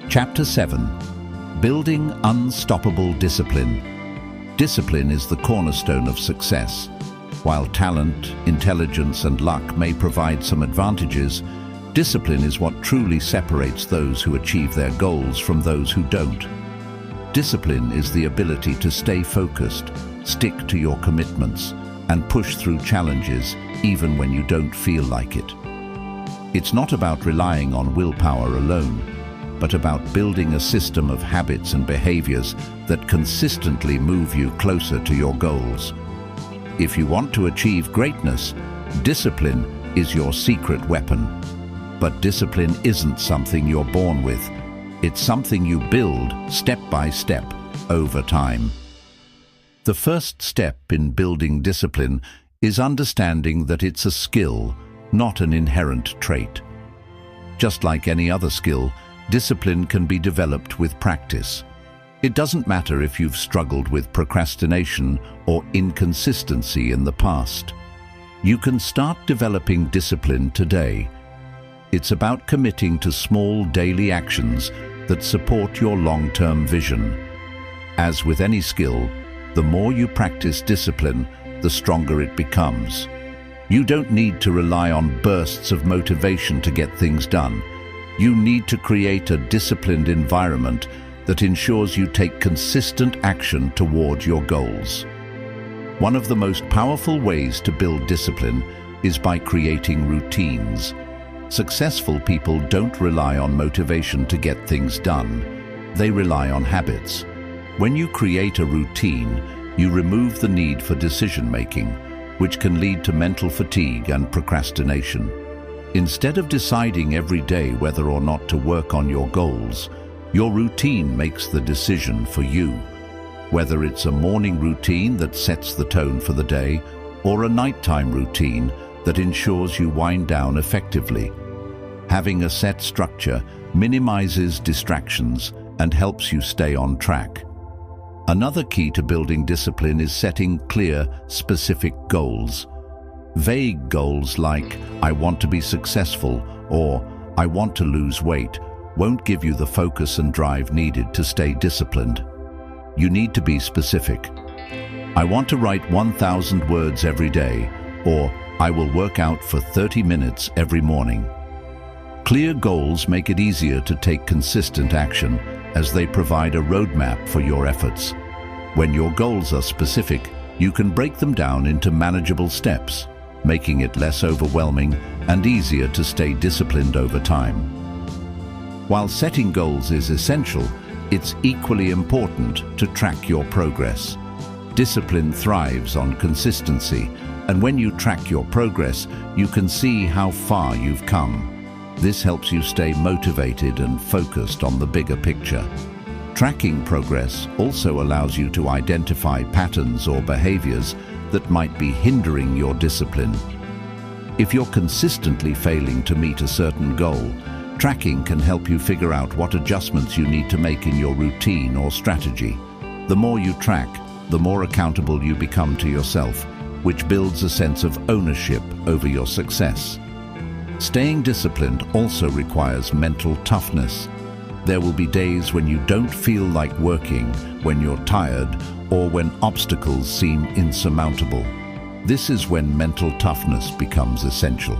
Chapter 7. Building Unstoppable Discipline. Discipline is the cornerstone of success. While talent, intelligence, and luck may provide some advantages, discipline is what truly separates those who achieve their goals from those who don't. Discipline is the ability to stay focused, stick to your commitments, and push through challenges even when you don't feel like it. It's not about relying on willpower alone, but about building a system of habits and behaviors that consistently move you closer to your goals. If you want to achieve greatness, discipline is your secret weapon. But discipline isn't something you're born with. It's something you build step by step over time. The first step in building discipline is understanding that it's a skill, not an inherent trait. Just like any other skill, discipline can be developed with practice. It doesn't matter if you've struggled with procrastination or inconsistency in the past. You can start developing discipline today. It's about committing to small daily actions that support your long-term vision. As with any skill, the more you practice discipline, the stronger it becomes. You don't need to rely on bursts of motivation to get things done. You need to create a disciplined environment that ensures you take consistent action toward your goals. One of the most powerful ways to build discipline is by creating routines. Successful people don't rely on motivation to get things done. They rely on habits. When you create a routine, you remove the need for decision-making, which can lead to mental fatigue and procrastination. Instead of deciding every day whether or not to work on your goals, your routine makes the decision for you. Whether it's a morning routine that sets the tone for the day, or a nighttime routine that ensures you wind down effectively. Having a set structure minimizes distractions and helps you stay on track. Another key to building discipline is setting clear, specific goals. Vague goals like, "I want to be successful," or "I want to lose weight," won't give you the focus and drive needed to stay disciplined. You need to be specific. "I want to write 1,000 words every day," or "I will work out for 30 minutes every morning." Clear goals make it easier to take consistent action, as they provide a roadmap for your efforts. When your goals are specific, you can break them down into manageable steps, making it less overwhelming and easier to stay disciplined over time. While setting goals is essential, it's equally important to track your progress. Discipline thrives on consistency, and when you track your progress, you can see how far you've come. This helps you stay motivated and focused on the bigger picture. Tracking progress also allows you to identify patterns or behaviors that might be hindering your discipline. If you're consistently failing to meet a certain goal, tracking can help you figure out what adjustments you need to make in your routine or strategy. The more you track, the more accountable you become to yourself, which builds a sense of ownership over your success. Staying disciplined also requires mental toughness. There will be days when you don't feel like working, when you're tired, or when obstacles seem insurmountable. This is when mental toughness becomes essential.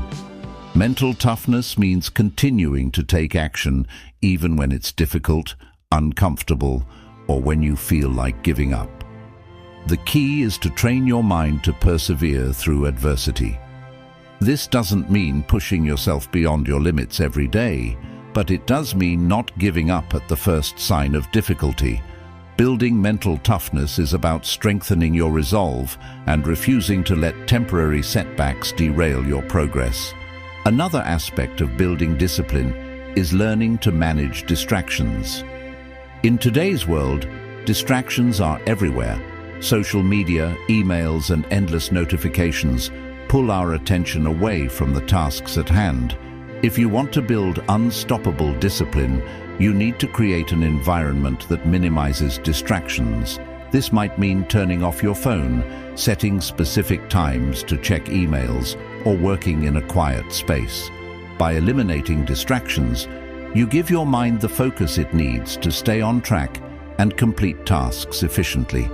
Mental toughness means continuing to take action even when it's difficult, uncomfortable, or when you feel like giving up. The key is to train your mind to persevere through adversity. This doesn't mean pushing yourself beyond your limits every day, but it does mean not giving up at the first sign of difficulty. Building mental toughness is about strengthening your resolve and refusing to let temporary setbacks derail your progress. Another aspect of building discipline is learning to manage distractions. In today's world, distractions are everywhere. Social media, emails, and endless notifications pull our attention away from the tasks at hand. If you want to build unstoppable discipline, you need to create an environment that minimizes distractions. This might mean turning off your phone, setting specific times to check emails, or working in a quiet space. By eliminating distractions, you give your mind the focus it needs to stay on track and complete tasks efficiently.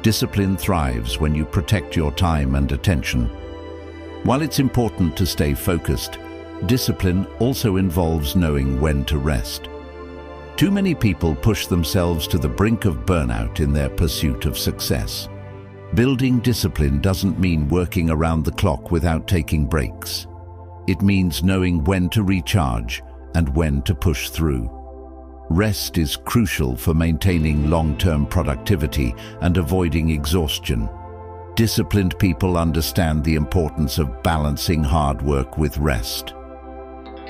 Discipline thrives when you protect your time and attention. While it's important to stay focused, discipline also involves knowing when to rest. Too many people push themselves to the brink of burnout in their pursuit of success. Building discipline doesn't mean working around the clock without taking breaks. It means knowing when to recharge and when to push through. Rest is crucial for maintaining long-term productivity and avoiding exhaustion. Disciplined people understand the importance of balancing hard work with rest.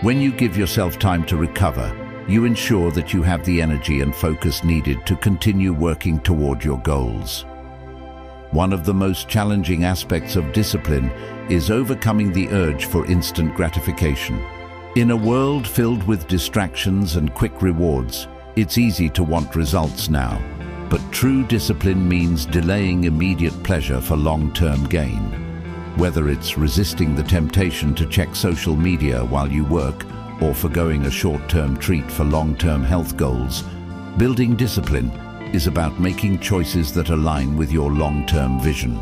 When you give yourself time to recover, you ensure that you have the energy and focus needed to continue working toward your goals. One of the most challenging aspects of discipline is overcoming the urge for instant gratification. In a world filled with distractions and quick rewards, it's easy to want results now. But true discipline means delaying immediate pleasure for long-term gain. Whether it's resisting the temptation to check social media while you work or forgoing a short-term treat for long-term health goals, building discipline is about making choices that align with your long-term vision.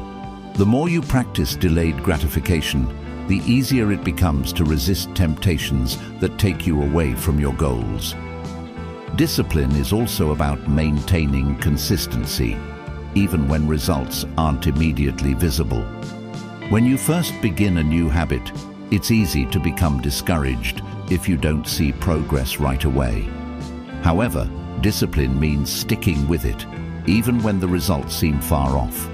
The more you practice delayed gratification, the easier it becomes to resist temptations that take you away from your goals. Discipline is also about maintaining consistency, even when results aren't immediately visible. When you first begin a new habit, it's easy to become discouraged if you don't see progress right away. However, discipline means sticking with it, even when the results seem far off.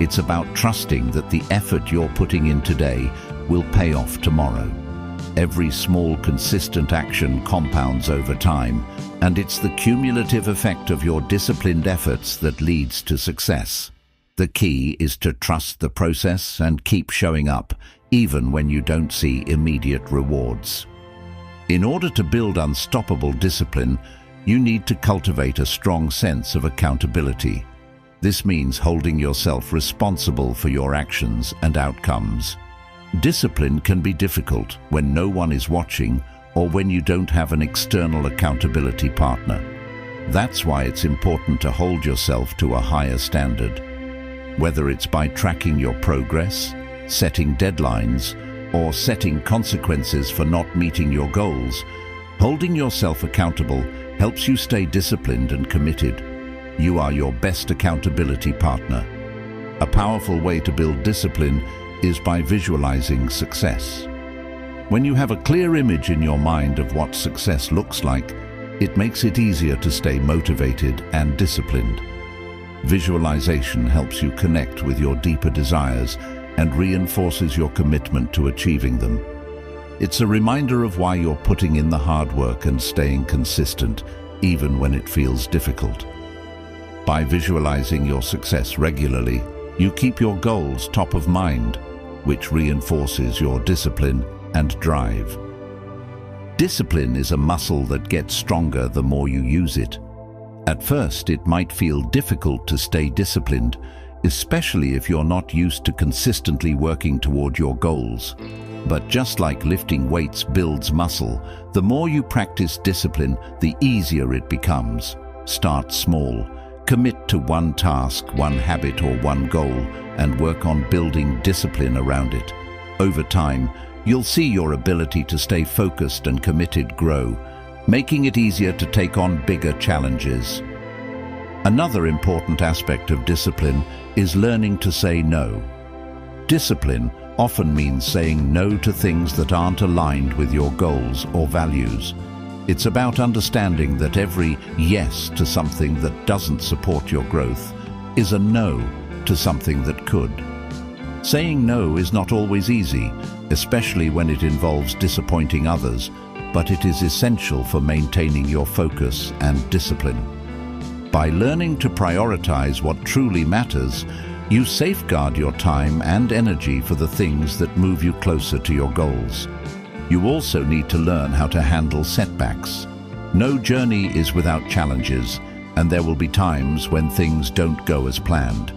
It's about trusting that the effort you're putting in today will pay off tomorrow. Every small, consistent action compounds over time, and it's the cumulative effect of your disciplined efforts that leads to success. The key is to trust the process and keep showing up, even when you don't see immediate rewards. In order to build unstoppable discipline, you need to cultivate a strong sense of accountability. This means holding yourself responsible for your actions and outcomes. Discipline can be difficult when no one is watching or when you don't have an external accountability partner. That's why it's important to hold yourself to a higher standard. Whether it's by tracking your progress, setting deadlines, or setting consequences for not meeting your goals, holding yourself accountable helps you stay disciplined and committed. You are your best accountability partner. A powerful way to build discipline is by visualizing success. When you have a clear image in your mind of what success looks like, it makes it easier to stay motivated and disciplined. Visualization helps you connect with your deeper desires and reinforces your commitment to achieving them. It's a reminder of why you're putting in the hard work and staying consistent, even when it feels difficult. By visualizing your success regularly, you keep your goals top of mind, which reinforces your discipline and drive. Discipline is a muscle that gets stronger the more you use it. At first, it might feel difficult to stay disciplined, especially if you're not used to consistently working toward your goals. But just like lifting weights builds muscle, the more you practice discipline, the easier it becomes. Start small. Commit to one task, one habit, or one goal, and work on building discipline around it. Over time, you'll see your ability to stay focused and committed grow, making it easier to take on bigger challenges. Another important aspect of discipline is learning to say no. Discipline often means saying no to things that aren't aligned with your goals or values. It's about understanding that every yes to something that doesn't support your growth is a no to something that could. Saying no is not always easy, especially when it involves disappointing others, but it is essential for maintaining your focus and discipline. By learning to prioritize what truly matters, you safeguard your time and energy for the things that move you closer to your goals. You also need to learn how to handle setbacks. No journey is without challenges, and there will be times when things don't go as planned.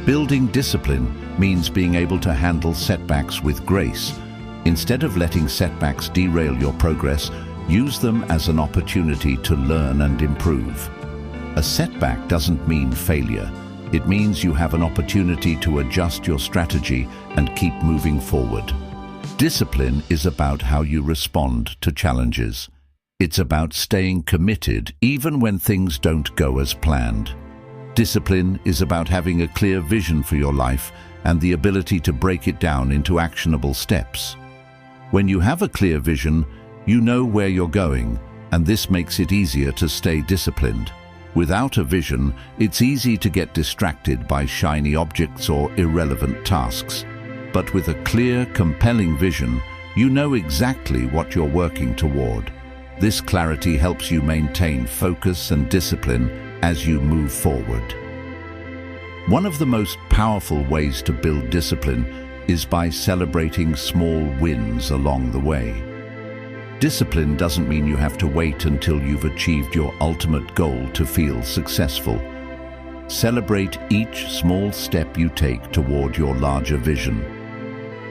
Building discipline means being able to handle setbacks with grace. Instead of letting setbacks derail your progress, use them as an opportunity to learn and improve. A setback doesn't mean failure. It means you have an opportunity to adjust your strategy and keep moving forward. Discipline is about how you respond to challenges. It's about staying committed even when things don't go as planned. Discipline is about having a clear vision for your life and the ability to break it down into actionable steps. When you have a clear vision, you know where you're going, and this makes it easier to stay disciplined. Without a vision, it's easy to get distracted by shiny objects or irrelevant tasks. But with a clear, compelling vision, you know exactly what you're working toward. This clarity helps you maintain focus and discipline as you move forward. One of the most powerful ways to build discipline is by celebrating small wins along the way. Discipline doesn't mean you have to wait until you've achieved your ultimate goal to feel successful. Celebrate each small step you take toward your larger vision.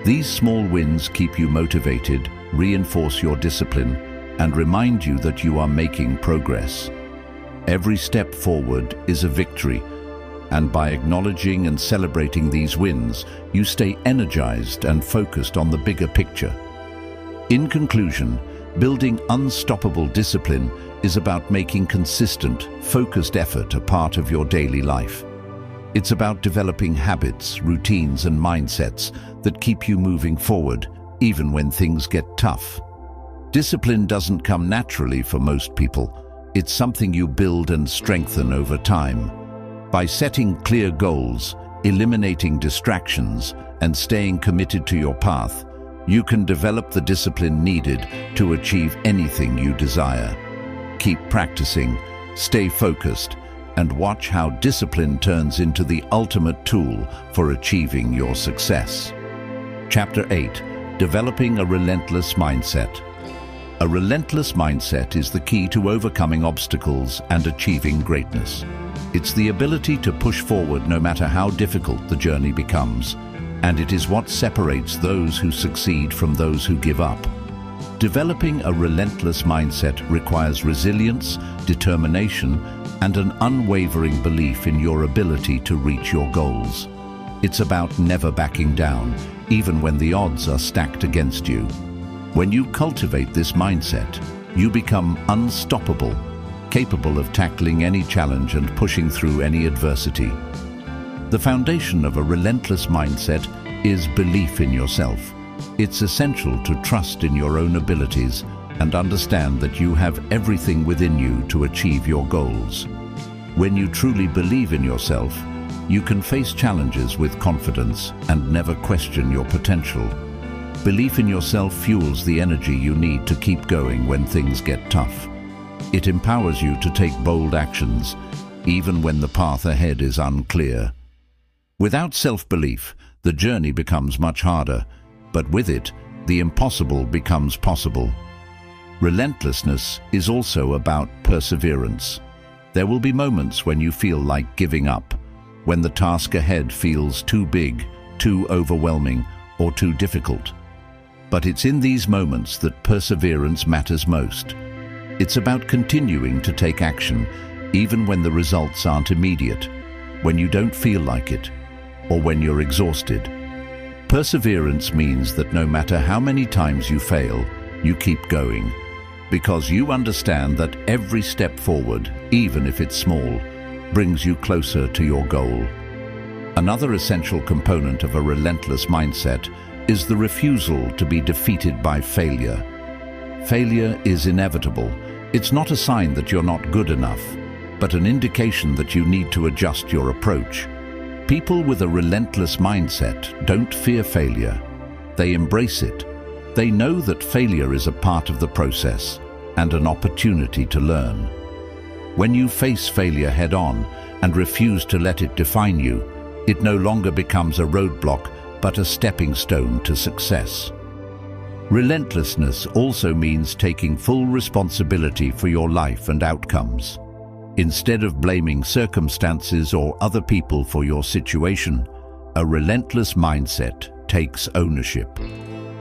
These small wins keep you motivated, reinforce your discipline, and remind you that you are making progress. Every step forward is a victory, and by acknowledging and celebrating these wins, you stay energized and focused on the bigger picture. In conclusion, building unstoppable discipline is about making consistent, focused effort a part of your daily life. It's about developing habits, routines, and mindsets that keep you moving forward, even when things get tough. Discipline doesn't come naturally for most people. It's something you build and strengthen over time. By setting clear goals, eliminating distractions, and staying committed to your path, you can develop the discipline needed to achieve anything you desire. Keep practicing, stay focused, and watch how discipline turns into the ultimate tool for achieving your success. Chapter 8: Developing a Relentless Mindset. A relentless mindset is the key to overcoming obstacles and achieving greatness. It's the ability to push forward no matter how difficult the journey becomes, and it is what separates those who succeed from those who give up. Developing a relentless mindset requires resilience, determination, and an unwavering belief in your ability to reach your goals. It's about never backing down, even when the odds are stacked against you. When you cultivate this mindset, you become unstoppable, capable of tackling any challenge and pushing through any adversity. The foundation of a relentless mindset is belief in yourself. It's essential to trust in your own abilities and understand that you have everything within you to achieve your goals. When you truly believe in yourself, you can face challenges with confidence and never question your potential. Belief in yourself fuels the energy you need to keep going when things get tough. It empowers you to take bold actions, even when the path ahead is unclear. Without self-belief, the journey becomes much harder, but with it, the impossible becomes possible. Relentlessness is also about perseverance. There will be moments when you feel like giving up, when the task ahead feels too big, too overwhelming, or too difficult. But it's in these moments that perseverance matters most. It's about continuing to take action, even when the results aren't immediate, when you don't feel like it, or when you're exhausted. Perseverance means that no matter how many times you fail, you keep going, because you understand that every step forward, even if it's small, brings you closer to your goal. Another essential component of a relentless mindset is the refusal to be defeated by failure. Failure is inevitable. It's not a sign that you're not good enough, but an indication that you need to adjust your approach. People with a relentless mindset don't fear failure. They embrace it. They know that failure is a part of the process and an opportunity to learn. When you face failure head-on and refuse to let it define you, it no longer becomes a roadblock, but a stepping stone to success. Relentlessness also means taking full responsibility for your life and outcomes. Instead of blaming circumstances or other people for your situation, a relentless mindset takes ownership.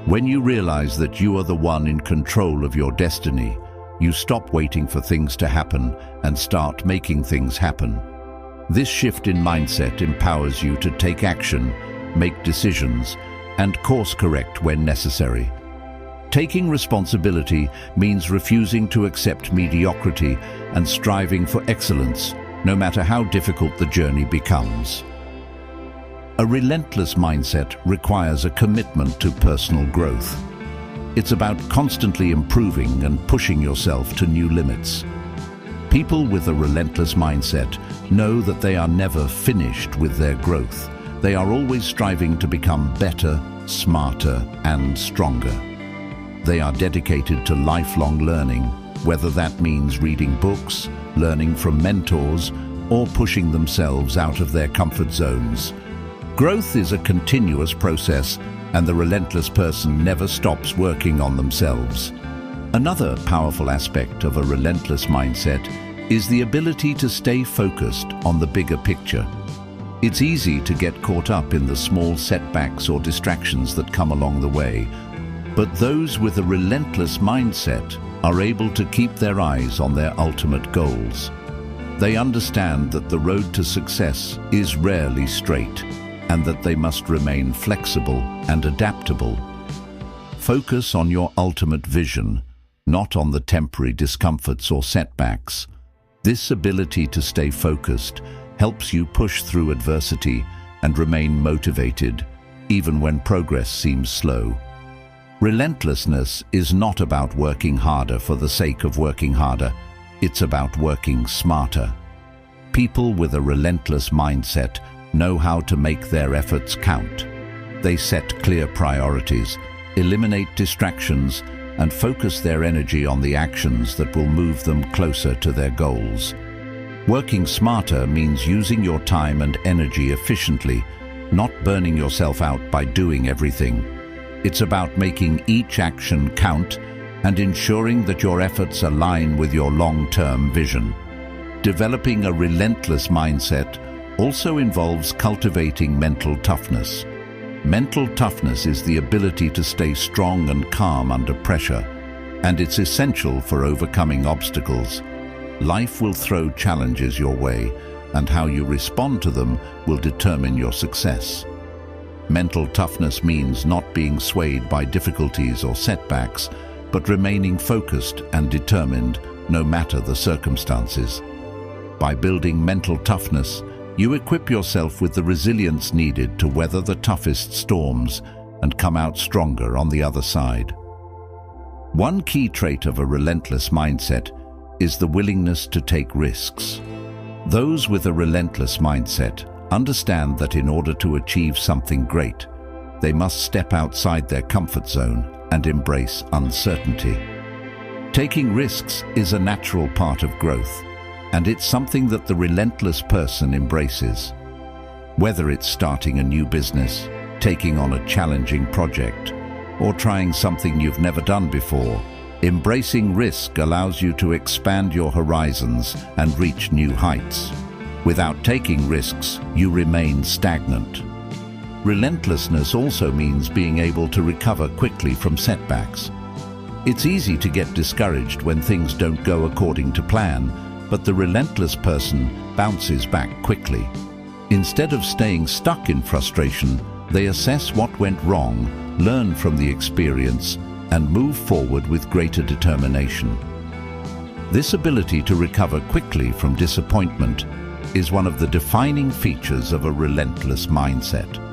When you realize that you are the one in control of your destiny, you stop waiting for things to happen and start making things happen. This shift in mindset empowers you to take action, make decisions, and course correct when necessary. Taking responsibility means refusing to accept mediocrity and striving for excellence, no matter how difficult the journey becomes. A relentless mindset requires a commitment to personal growth. It's about constantly improving and pushing yourself to new limits. People with a relentless mindset know that they are never finished with their growth. They are always striving to become better, smarter, and stronger. They are dedicated to lifelong learning, whether that means reading books, learning from mentors, or pushing themselves out of their comfort zones. Growth is a continuous process, and the relentless person never stops working on themselves. Another powerful aspect of a relentless mindset is the ability to stay focused on the bigger picture. It's easy to get caught up in the small setbacks or distractions that come along the way, but those with a relentless mindset are able to keep their eyes on their ultimate goals. They understand that the road to success is rarely straight, and that they must remain flexible and adaptable. Focus on your ultimate vision, not on the temporary discomforts or setbacks. This ability to stay focused helps you push through adversity and remain motivated, even when progress seems slow. Relentlessness is not about working harder for the sake of working harder. It's about working smarter. People with a relentless mindset know how to make their efforts count. They set clear priorities, eliminate distractions, and focus their energy on the actions that will move them closer to their goals. Working smarter means using your time and energy efficiently, not burning yourself out by doing everything. It's about making each action count and ensuring that your efforts align with your long-term vision. Developing a relentless mindset also involves cultivating mental toughness. Mental toughness is the ability to stay strong and calm under pressure, and it's essential for overcoming obstacles. Life will throw challenges your way, and how you respond to them will determine your success. Mental toughness means not being swayed by difficulties or setbacks, but remaining focused and determined no matter the circumstances. By building mental toughness, you equip yourself with the resilience needed to weather the toughest storms and come out stronger on the other side. One key trait of a relentless mindset is the willingness to take risks. Those with a relentless mindset understand that in order to achieve something great, they must step outside their comfort zone and embrace uncertainty. Taking risks is a natural part of growth, and it's something that the relentless person embraces. Whether it's starting a new business, taking on a challenging project, or trying something you've never done before, embracing risk allows you to expand your horizons and reach new heights. Without taking risks, you remain stagnant. Relentlessness also means being able to recover quickly from setbacks. It's easy to get discouraged when things don't go according to plan, but the relentless person bounces back quickly. Instead of staying stuck in frustration, They assess what went wrong, learn from the experience, and move forward with greater determination. This ability to recover quickly from disappointment is one of the defining features of a relentless mindset.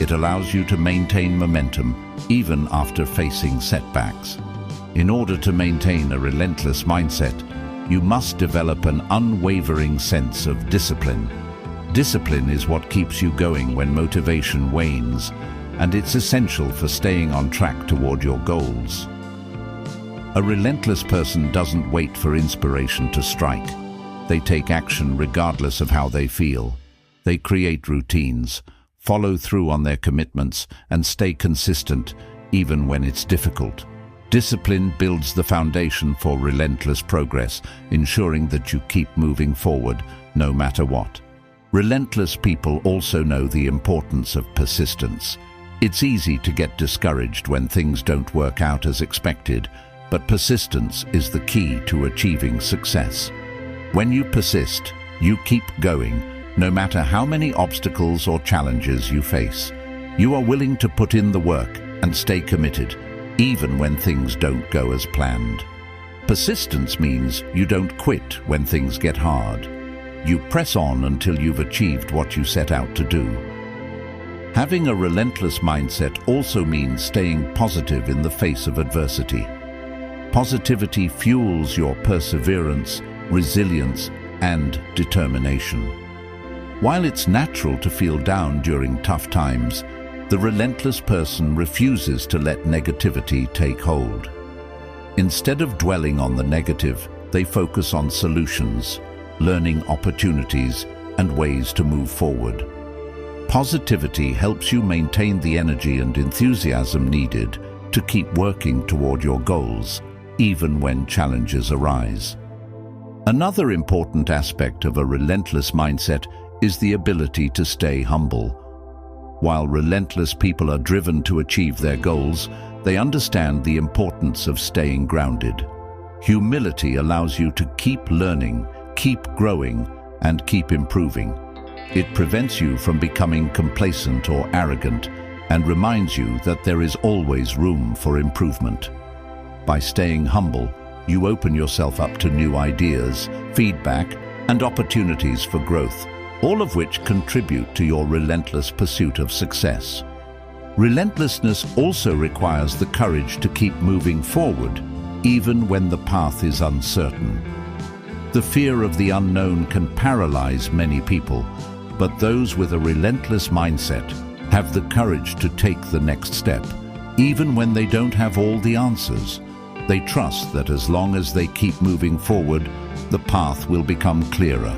It allows you to maintain momentum even after facing setbacks. In order to maintain a relentless mindset, you must develop an unwavering sense of discipline. Discipline is what keeps you going when motivation wanes, and it's essential for staying on track toward your goals. A relentless person doesn't wait for inspiration to strike. They take action regardless of how they feel. They create routines, follow through on their commitments, and stay consistent even when it's difficult. Discipline builds the foundation for relentless progress, ensuring that you keep moving forward no matter what. Relentless people also know the importance of persistence. It's easy to get discouraged when things don't work out as expected, but persistence is the key to achieving success. When you persist, you keep going, no matter how many obstacles or challenges you face. You are willing to put in the work and stay committed, even when things don't go as planned. Persistence means you don't quit when things get hard. You press on until you've achieved what you set out to do. Having a relentless mindset also means staying positive in the face of adversity. Positivity fuels your perseverance, resilience, and determination. While it's natural to feel down during tough times, the relentless person refuses to let negativity take hold. Instead of dwelling on the negative, they focus on solutions, learning opportunities, and ways to move forward. Positivity helps you maintain the energy and enthusiasm needed to keep working toward your goals, even when challenges arise. Another important aspect of a relentless mindset is the ability to stay humble. While relentless people are driven to achieve their goals, they understand the importance of staying grounded. Humility allows you to keep learning, keep growing, and keep improving. It prevents you from becoming complacent or arrogant and reminds you that there is always room for improvement. By staying humble, you open yourself up to new ideas, feedback, and opportunities for growth, all of which contribute to your relentless pursuit of success. Relentlessness also requires the courage to keep moving forward, even when the path is uncertain. The fear of the unknown can paralyze many people, but those with a relentless mindset have the courage to take the next step, even when they don't have all the answers. They trust that as long as they keep moving forward, the path will become clearer.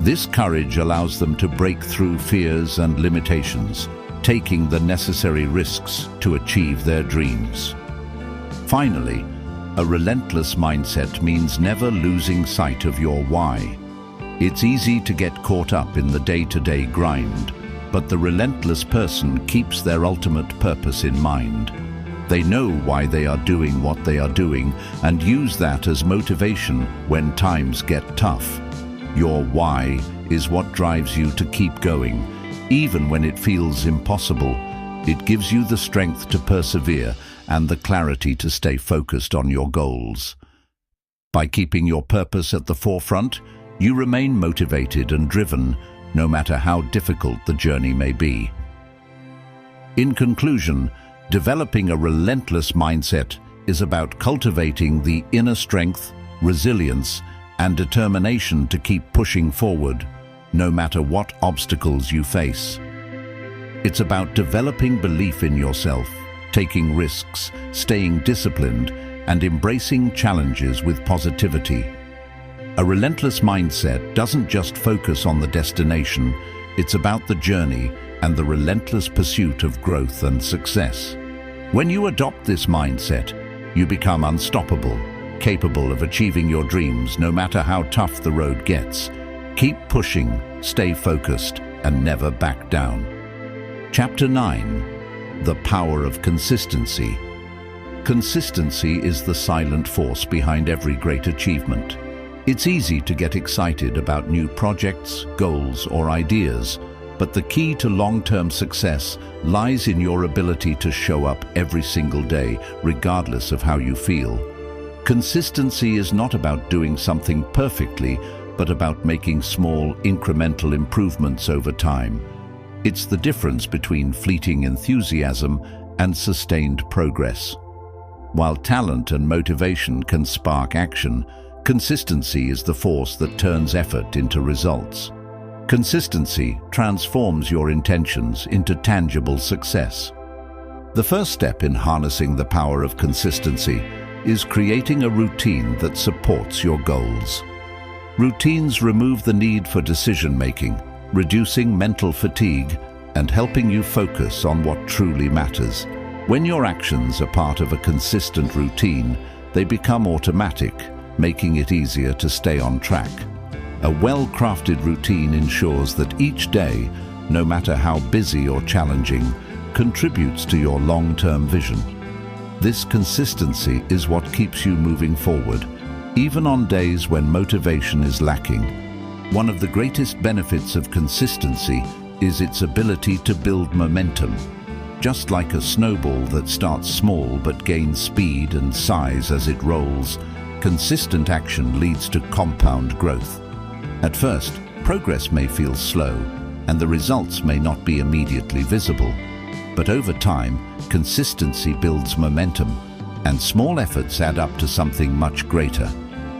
This courage allows them to break through fears and limitations, taking the necessary risks to achieve their dreams. Finally, a relentless mindset means never losing sight of your why. It's easy to get caught up in the day-to-day grind, but the relentless person keeps their ultimate purpose in mind. They know why they are doing what they are doing and use that as motivation when times get tough. Your why is what drives you to keep going, even when it feels impossible. It gives you the strength to persevere and the clarity to stay focused on your goals. By keeping your purpose at the forefront, you remain motivated and driven, no matter how difficult the journey may be. In conclusion, developing a relentless mindset is about cultivating the inner strength, resilience, and determination to keep pushing forward, no matter what obstacles you face. It's about developing belief in yourself, taking risks, staying disciplined, and embracing challenges with positivity. A relentless mindset doesn't just focus on the destination, it's about the journey and the relentless pursuit of growth and success. When you adopt this mindset, you become unstoppable, capable of achieving your dreams no matter how tough the road gets. Keep pushing, stay focused, and never back down. Chapter 9: The Power of Consistency. Consistency is the silent force behind every great achievement. It's easy to get excited about new projects, goals, or ideas, But the key to long-term success lies in your ability to show up every single day, regardless of how you feel. Consistency is not about doing something perfectly, but about making small, incremental improvements over time. It's the difference between fleeting enthusiasm and sustained progress. While talent and motivation can spark action, consistency is the force that turns effort into results. Consistency transforms your intentions into tangible success. The first step in harnessing the power of consistency is creating a routine that supports your goals. Routines remove the need for decision-making, reducing mental fatigue and helping you focus on what truly matters. When your actions are part of a consistent routine, they become automatic, making it easier to stay on track. A well-crafted routine ensures that each day, no matter how busy or challenging, contributes to your long-term vision. This consistency is what keeps you moving forward, even on days when motivation is lacking. One of the greatest benefits of consistency is its ability to build momentum. Just like a snowball that starts small but gains speed and size as it rolls, consistent action leads to compound growth. At first, progress may feel slow, and the results may not be immediately visible. But over time, consistency builds momentum, and small efforts add up to something much greater.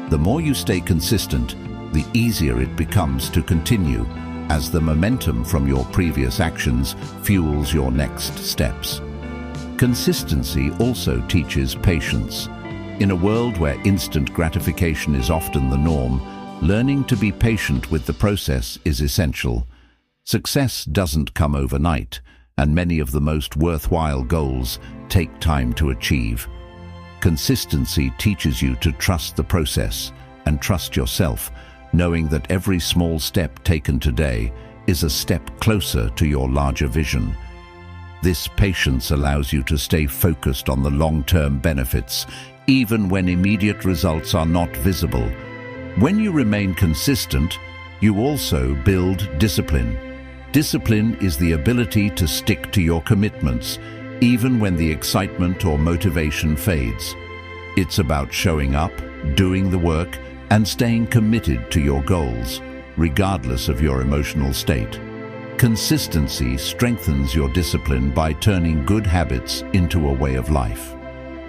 The more you stay consistent, the easier it becomes to continue, as the momentum from your previous actions fuels your next steps. Consistency also teaches patience. In a world where instant gratification is often the norm, learning to be patient with the process is essential. Success doesn't come overnight, and many of the most worthwhile goals take time to achieve. Consistency teaches you to trust the process and trust yourself, knowing that every small step taken today is a step closer to your larger vision. This patience allows you to stay focused on the long-term benefits, even when immediate results are not visible. When you remain consistent, you also build discipline. Discipline is the ability to stick to your commitments, even when the excitement or motivation fades. It's about showing up, doing the work, and staying committed to your goals, regardless of your emotional state. Consistency strengthens your discipline by turning good habits into a way of life.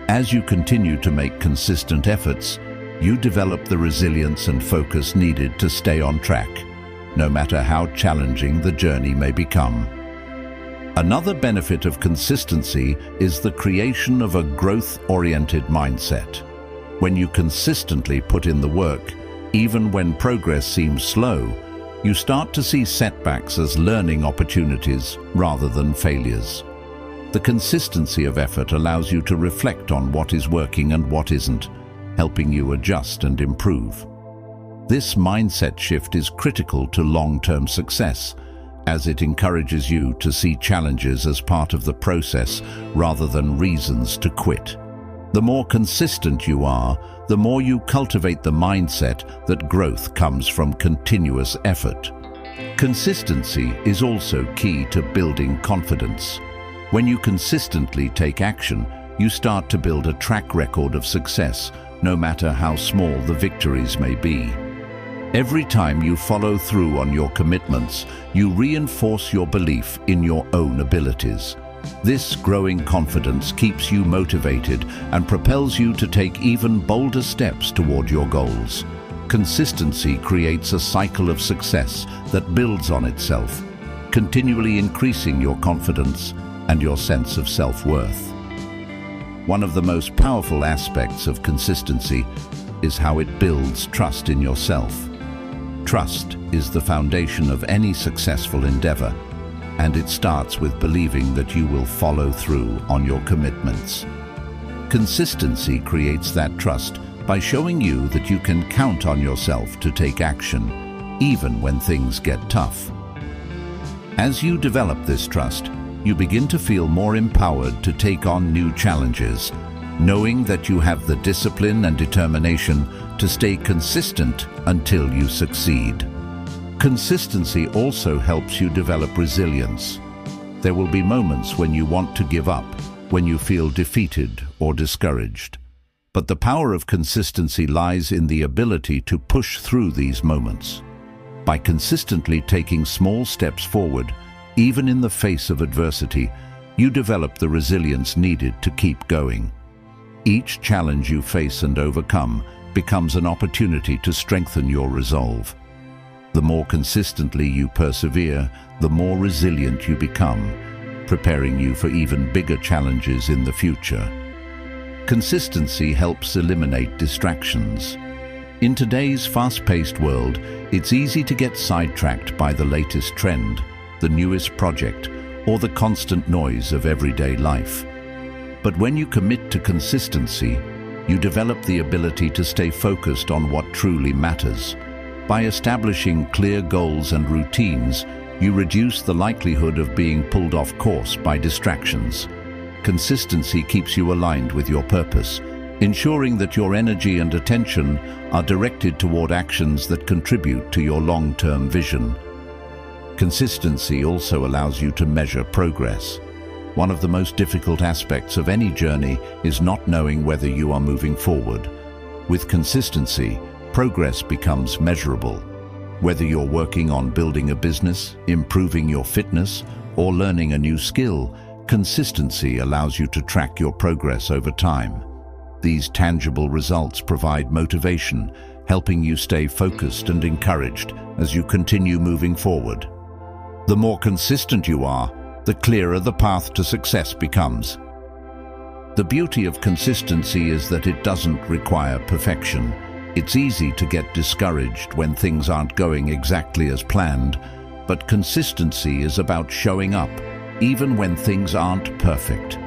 As you continue to make consistent efforts, you develop the resilience and focus needed to stay on track, no matter how challenging the journey may become. Another benefit of consistency is the creation of a growth-oriented mindset. When you consistently put in the work, even when progress seems slow, you start to see setbacks as learning opportunities rather than failures. The consistency of effort allows you to reflect on what is working and what isn't, helping you adjust and improve. This mindset shift is critical to long-term success, as it encourages you to see challenges as part of the process rather than reasons to quit. The more consistent you are, the more you cultivate the mindset that growth comes from continuous effort. Consistency is also key to building confidence. When you consistently take action, you start to build a track record of success, no matter how small the victories may be. Every time you follow through on your commitments, you reinforce your belief in your own abilities. This growing confidence keeps you motivated and propels you to take even bolder steps toward your goals. Consistency creates a cycle of success that builds on itself, continually increasing your confidence and your sense of self-worth. One of the most powerful aspects of consistency is how it builds trust in yourself. Trust is the foundation of any successful endeavor, and it starts with believing that you will follow through on your commitments. Consistency creates that trust by showing you that you can count on yourself to take action, even when things get tough. As you develop this trust, you begin to feel more empowered to take on new challenges, knowing that you have the discipline and determination to stay consistent until you succeed. Consistency also helps you develop resilience. There will be moments when you want to give up, when you feel defeated or discouraged. But the power of consistency lies in the ability to push through these moments. By consistently taking small steps forward, even in the face of adversity, you develop the resilience needed to keep going. Each challenge you face and overcome becomes an opportunity to strengthen your resolve. The more consistently you persevere, the more resilient you become, preparing you for even bigger challenges in the future. Consistency helps eliminate distractions. In today's fast-paced world, it's easy to get sidetracked by the latest trend, the newest project, or the constant noise of everyday life. But when you commit to consistency, you develop the ability to stay focused on what truly matters. By establishing clear goals and routines, you reduce the likelihood of being pulled off course by distractions. Consistency keeps you aligned with your purpose, ensuring that your energy and attention are directed toward actions that contribute to your long-term vision. Consistency also allows you to measure progress. One of the most difficult aspects of any journey is not knowing whether you are moving forward. With consistency, progress becomes measurable. Whether you're working on building a business, improving your fitness, or learning a new skill, consistency allows you to track your progress over time. These tangible results provide motivation, helping you stay focused and encouraged as you continue moving forward. The more consistent you are, the clearer the path to success becomes. The beauty of consistency is that it doesn't require perfection. It's easy to get discouraged when things aren't going exactly as planned, but consistency is about showing up, even when things aren't perfect.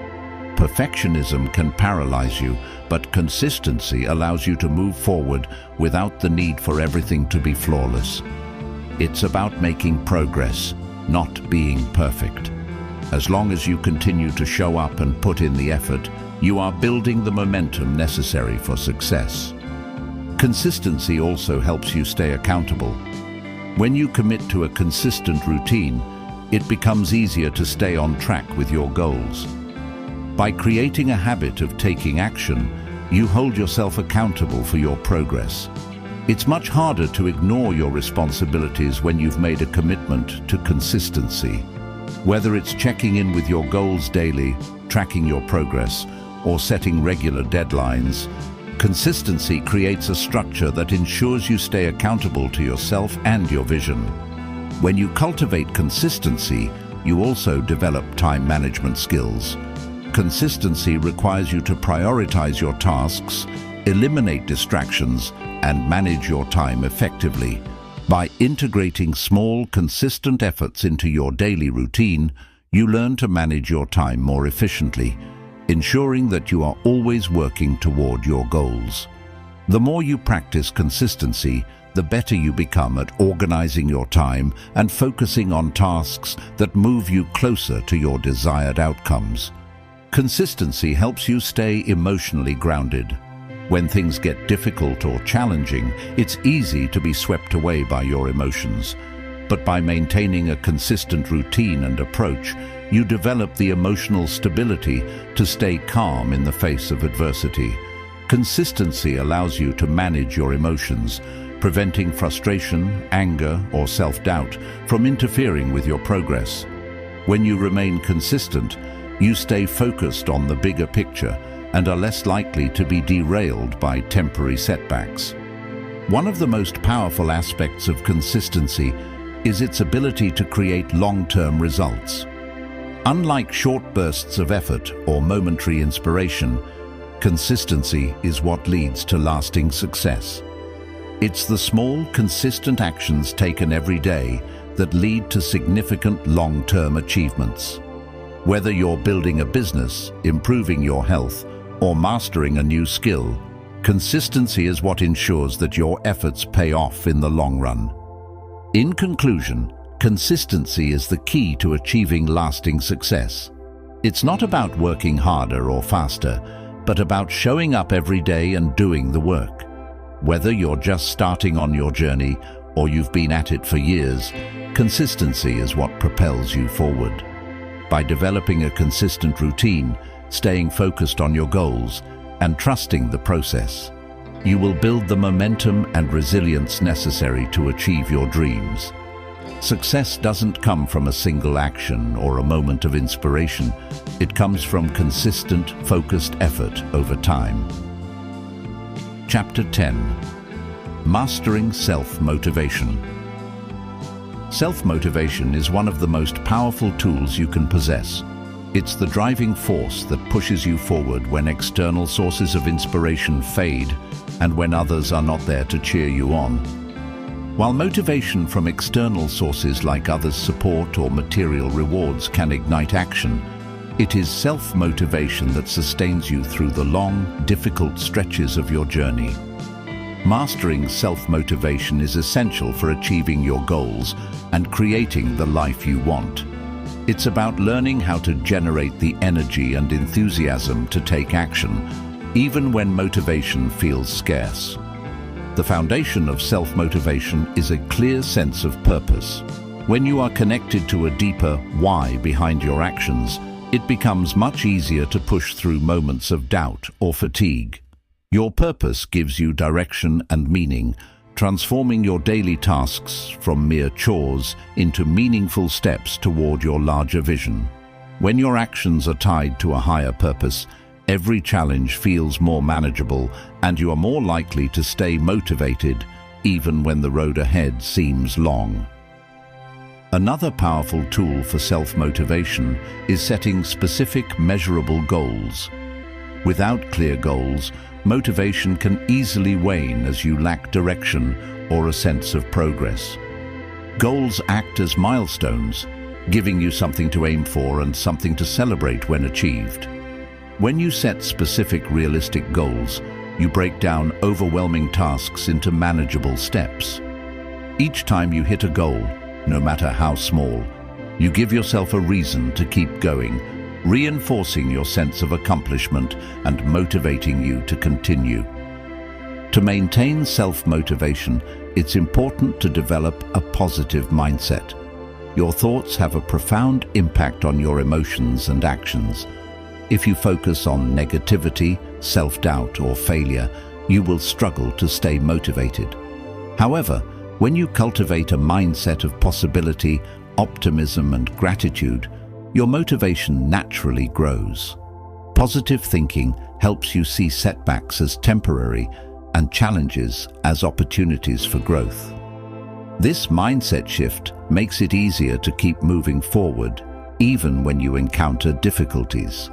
Perfectionism can paralyze you, but consistency allows you to move forward without the need for everything to be flawless. It's about making progress, not being perfect. As long as you continue to show up and put in the effort, you are building the momentum necessary for success. Consistency also helps you stay accountable. When you commit to a consistent routine, it becomes easier to stay on track with your goals. By creating a habit of taking action, you hold yourself accountable for your progress. It's much harder to ignore your responsibilities when you've made a commitment to consistency. Whether it's checking in with your goals daily, tracking your progress, or setting regular deadlines, consistency creates a structure that ensures you stay accountable to yourself and your vision. When you cultivate consistency, you also develop time management skills. Consistency requires you to prioritize your tasks, eliminate distractions, and manage your time effectively. By integrating small, consistent efforts into your daily routine, you learn to manage your time more efficiently, ensuring that you are always working toward your goals. The more you practice consistency, the better you become at organizing your time and focusing on tasks that move you closer to your desired outcomes. Consistency helps you stay emotionally grounded. When things get difficult or challenging, it's easy to be swept away by your emotions. But by maintaining a consistent routine and approach, you develop the emotional stability to stay calm in the face of adversity. Consistency allows you to manage your emotions, preventing frustration, anger, or self-doubt from interfering with your progress. When you remain consistent, you stay focused on the bigger picture and are less likely to be derailed by temporary setbacks. One of the most powerful aspects of consistency is its ability to create long-term results. Unlike short bursts of effort or momentary inspiration, consistency is what leads to lasting success. It's the small, consistent actions taken every day that lead to significant long-term achievements. Whether you're building a business, improving your health, or mastering a new skill, consistency is what ensures that your efforts pay off in the long run. In conclusion, consistency is the key to achieving lasting success. It's not about working harder or faster, but about showing up every day and doing the work. Whether you're just starting on your journey or you've been at it for years, consistency is what propels you forward. By developing a consistent routine, staying focused on your goals, and trusting the process, you will build the momentum and resilience necessary to achieve your dreams. Success doesn't come from a single action or a moment of inspiration. It comes from consistent, focused effort over time. Chapter 10. Mastering Self-Motivation. Self-motivation is one of the most powerful tools you can possess. It's the driving force that pushes you forward when external sources of inspiration fade and when others are not there to cheer you on. While motivation from external sources like others' support or material rewards can ignite action, it is self-motivation that sustains you through the long, difficult stretches of your journey. Mastering self-motivation is essential for achieving your goals and creating the life you want. It's about learning how to generate the energy and enthusiasm to take action, even when motivation feels scarce. The foundation of self-motivation is a clear sense of purpose. When you are connected to a deeper why behind your actions, it becomes much easier to push through moments of doubt or fatigue. Your purpose gives you direction and meaning, transforming your daily tasks from mere chores into meaningful steps toward your larger vision. When your actions are tied to a higher purpose, every challenge feels more manageable and you are more likely to stay motivated even when the road ahead seems long. Another powerful tool for self-motivation is setting specific, measurable goals. Without clear goals, motivation can easily wane as you lack direction or a sense of progress. Goals act as milestones, giving you something to aim for and something to celebrate when achieved. When you set specific, realistic goals, you break down overwhelming tasks into manageable steps. Each time you hit a goal, no matter how small, you give yourself a reason to keep going, reinforcing your sense of accomplishment and motivating you to continue. To maintain self-motivation, it's important to develop a positive mindset. Your thoughts have a profound impact on your emotions and actions. If you focus on negativity, self-doubt, or failure, you will struggle to stay motivated. However, when you cultivate a mindset of possibility, optimism, and gratitude, your motivation naturally grows. Positive thinking helps you see setbacks as temporary and challenges as opportunities for growth. This mindset shift makes it easier to keep moving forward, even when you encounter difficulties.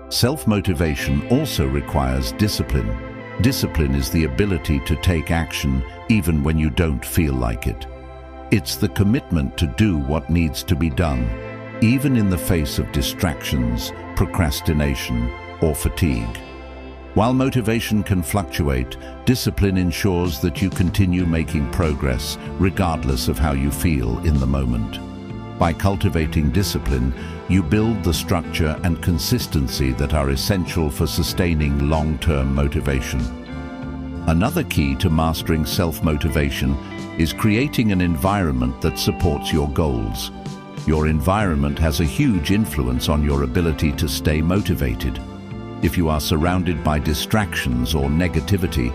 Self-motivation also requires discipline. Discipline is the ability to take action even when you don't feel like it. It's the commitment to do what needs to be done, even in the face of distractions, procrastination, or fatigue. While motivation can fluctuate, discipline ensures that you continue making progress regardless of how you feel in the moment. By cultivating discipline, you build the structure and consistency that are essential for sustaining long-term motivation. Another key to mastering self-motivation is creating an environment that supports your goals. Your environment has a huge influence on your ability to stay motivated. If you are surrounded by distractions or negativity,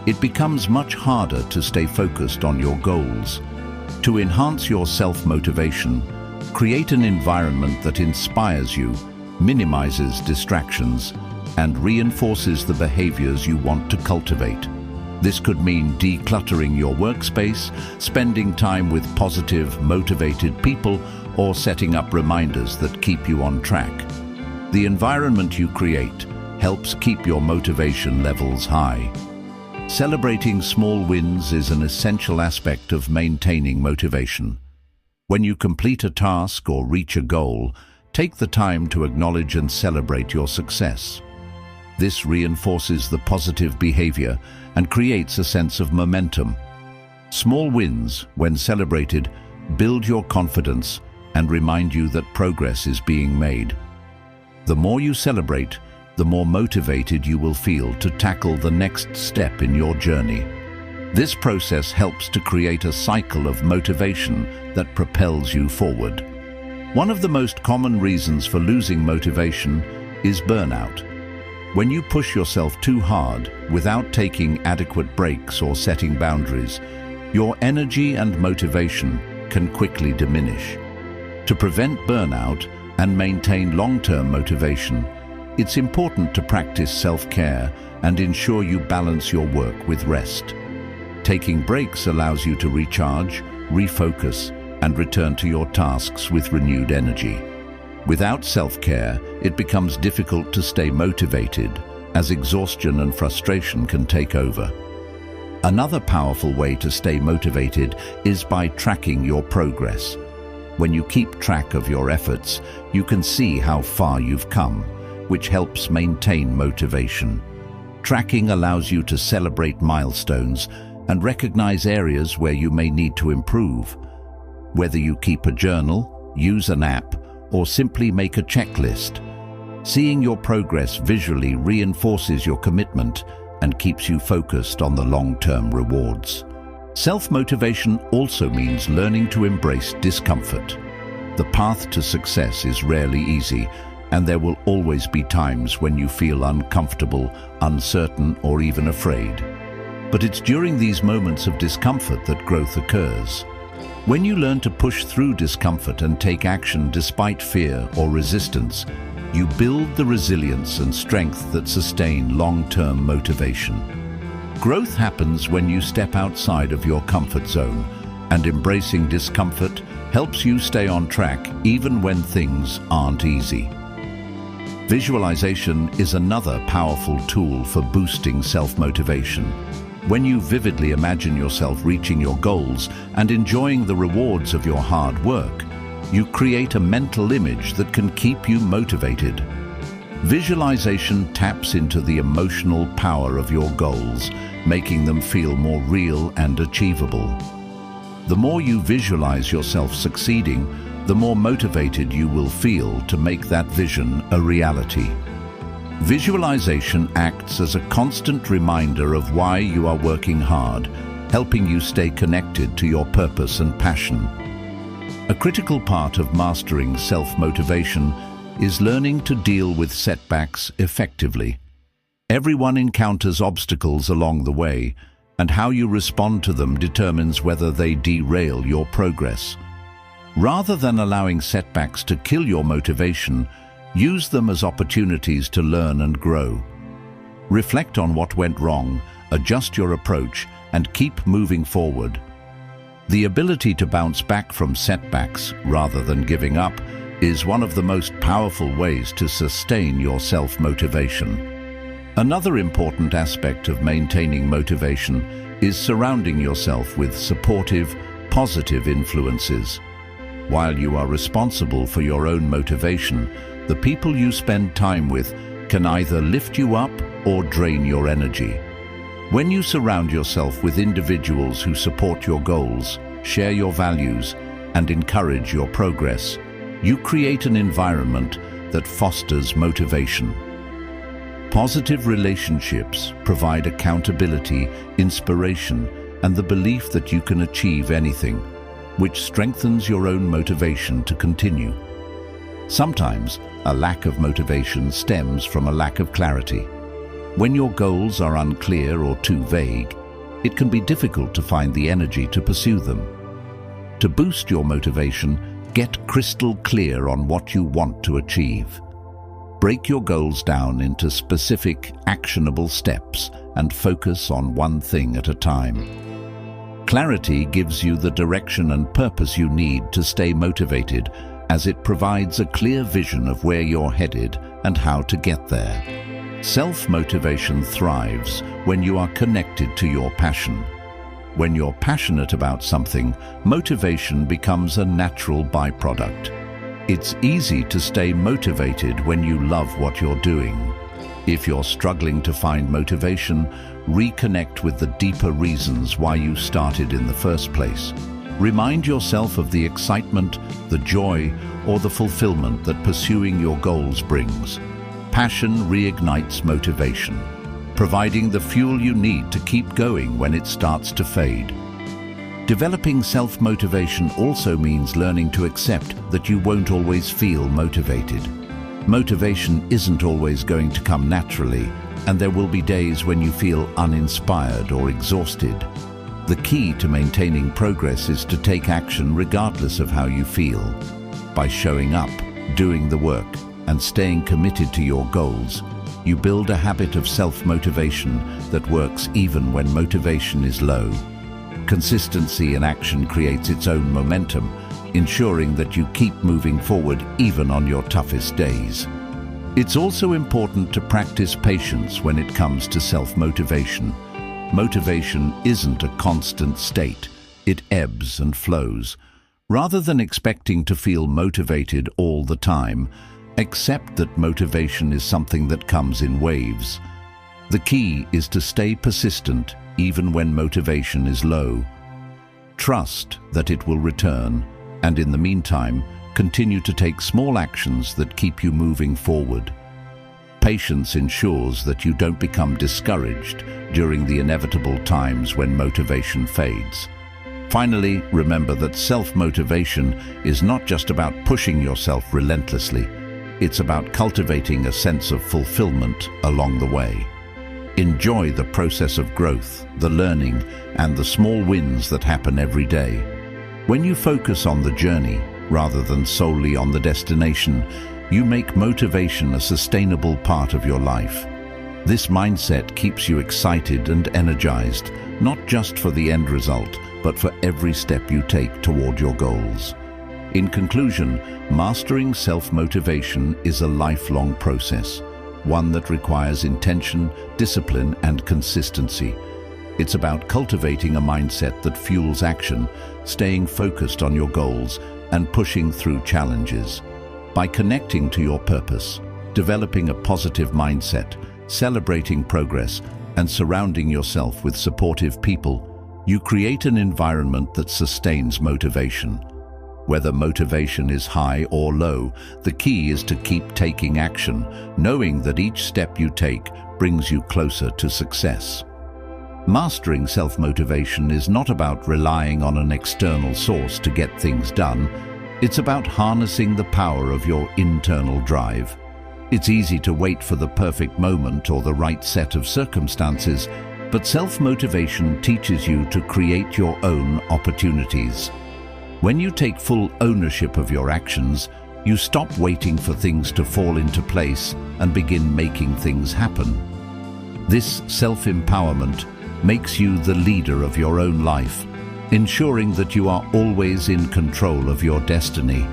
it becomes much harder to stay focused on your goals. To enhance your self-motivation, create an environment that inspires you, minimizes distractions, and reinforces the behaviors you want to cultivate. This could mean decluttering your workspace, spending time with positive, motivated people, or setting up reminders that keep you on track. The environment you create helps keep your motivation levels high. Celebrating small wins is an essential aspect of maintaining motivation. When you complete a task or reach a goal, take the time to acknowledge and celebrate your success. This reinforces the positive behavior and creates a sense of momentum. Small wins, when celebrated, build your confidence and remind you that progress is being made. The more you celebrate, the more motivated you will feel to tackle the next step in your journey. This process helps to create a cycle of motivation that propels you forward. One of the most common reasons for losing motivation is burnout. When you push yourself too hard without taking adequate breaks or setting boundaries, your energy and motivation can quickly diminish. To prevent burnout and maintain long-term motivation, it's important to practice self-care and ensure you balance your work with rest. Taking breaks allows you to recharge, refocus, and return to your tasks with renewed energy. Without self-care, it becomes difficult to stay motivated, as exhaustion and frustration can take over. Another powerful way to stay motivated is by tracking your progress. When you keep track of your efforts, you can see how far you've come, which helps maintain motivation. Tracking allows you to celebrate milestones and recognize areas where you may need to improve. Whether you keep a journal, use an app, or simply make a checklist, seeing your progress visually reinforces your commitment and keeps you focused on the long-term rewards. Self-motivation also means learning to embrace discomfort. The path to success is rarely easy, and there will always be times when you feel uncomfortable, uncertain, or even afraid. But it's during these moments of discomfort that growth occurs. When you learn to push through discomfort and take action despite fear or resistance, you build the resilience and strength that sustain long-term motivation. Growth happens when you step outside of your comfort zone, and embracing discomfort helps you stay on track even when things aren't easy. Visualization is another powerful tool for boosting self-motivation. When you vividly imagine yourself reaching your goals and enjoying the rewards of your hard work, you create a mental image that can keep you motivated. Visualization taps into the emotional power of your goals, making them feel more real and achievable. The more you visualize yourself succeeding, the more motivated you will feel to make that vision a reality. Visualization acts as a constant reminder of why you are working hard, helping you stay connected to your purpose and passion. A critical part of mastering self-motivation is learning to deal with setbacks effectively. Everyone encounters obstacles along the way, and how you respond to them determines whether they derail your progress. Rather than allowing setbacks to kill your motivation, use them as opportunities to learn and grow. Reflect on what went wrong, adjust your approach, and keep moving forward. The ability to bounce back from setbacks rather than giving up is one of the most powerful ways to sustain your self-motivation. Another important aspect of maintaining motivation is surrounding yourself with supportive, positive influences. While you are responsible for your own motivation, the people you spend time with can either lift you up or drain your energy. When you surround yourself with individuals who support your goals, share your values, and encourage your progress, you create an environment that fosters motivation. Positive relationships provide accountability, inspiration, and the belief that you can achieve anything, which strengthens your own motivation to continue. Sometimes, a lack of motivation stems from a lack of clarity. When your goals are unclear or too vague, it can be difficult to find the energy to pursue them. To boost your motivation, get crystal clear on what you want to achieve. Break your goals down into specific, actionable steps and focus on one thing at a time. Clarity gives you the direction and purpose you need to stay motivated, as it provides a clear vision of where you're headed and how to get there. Self-motivation thrives when you are connected to your passion. When you're passionate about something, motivation becomes a natural byproduct. It's easy to stay motivated when you love what you're doing. If you're struggling to find motivation, reconnect with the deeper reasons why you started in the first place. Remind yourself of the excitement, the joy, or the fulfillment that pursuing your goals brings. Passion reignites motivation. providing the fuel you need to keep going when it starts to fade. Developing self-motivation also means learning to accept that you won't always feel motivated. Motivation isn't always going to come naturally, and there will be days when you feel uninspired or exhausted. The key to maintaining progress is to take action regardless of how you feel. By showing up, doing the work, and staying committed to your goals, you build a habit of self-motivation that works even when motivation is low. Consistency in action creates its own momentum, ensuring that you keep moving forward even on your toughest days. It's also important to practice patience when it comes to self-motivation. Motivation isn't a constant state, it ebbs and flows. Rather than expecting to feel motivated all the time, accept that motivation is something that comes in waves. The key is to stay persistent even when motivation is low. Trust that it will return, and in the meantime, continue to take small actions that keep you moving forward. Patience ensures that you don't become discouraged during the inevitable times when motivation fades. Finally, remember that self-motivation is not just about pushing yourself relentlessly. It's about cultivating a sense of fulfillment along the way. Enjoy the process of growth, the learning, and the small wins that happen every day. When you focus on the journey, rather than solely on the destination, you make motivation a sustainable part of your life. This mindset keeps you excited and energized, not just for the end result, but for every step you take toward your goals. In conclusion, mastering self-motivation is a lifelong process, one that requires intention, discipline, and consistency. It's about cultivating a mindset that fuels action, staying focused on your goals, and pushing through challenges. By connecting to your purpose, developing a positive mindset, celebrating progress, and surrounding yourself with supportive people, you create an environment that sustains motivation. Whether motivation is high or low, the key is to keep taking action, knowing that each step you take brings you closer to success. Mastering self-motivation is not about relying on an external source to get things done. It's about harnessing the power of your internal drive. It's easy to wait for the perfect moment or the right set of circumstances, but self-motivation teaches you to create your own opportunities. When you take full ownership of your actions, you stop waiting for things to fall into place and begin making things happen. This self-empowerment makes you the leader of your own life, ensuring that you are always in control of your destiny.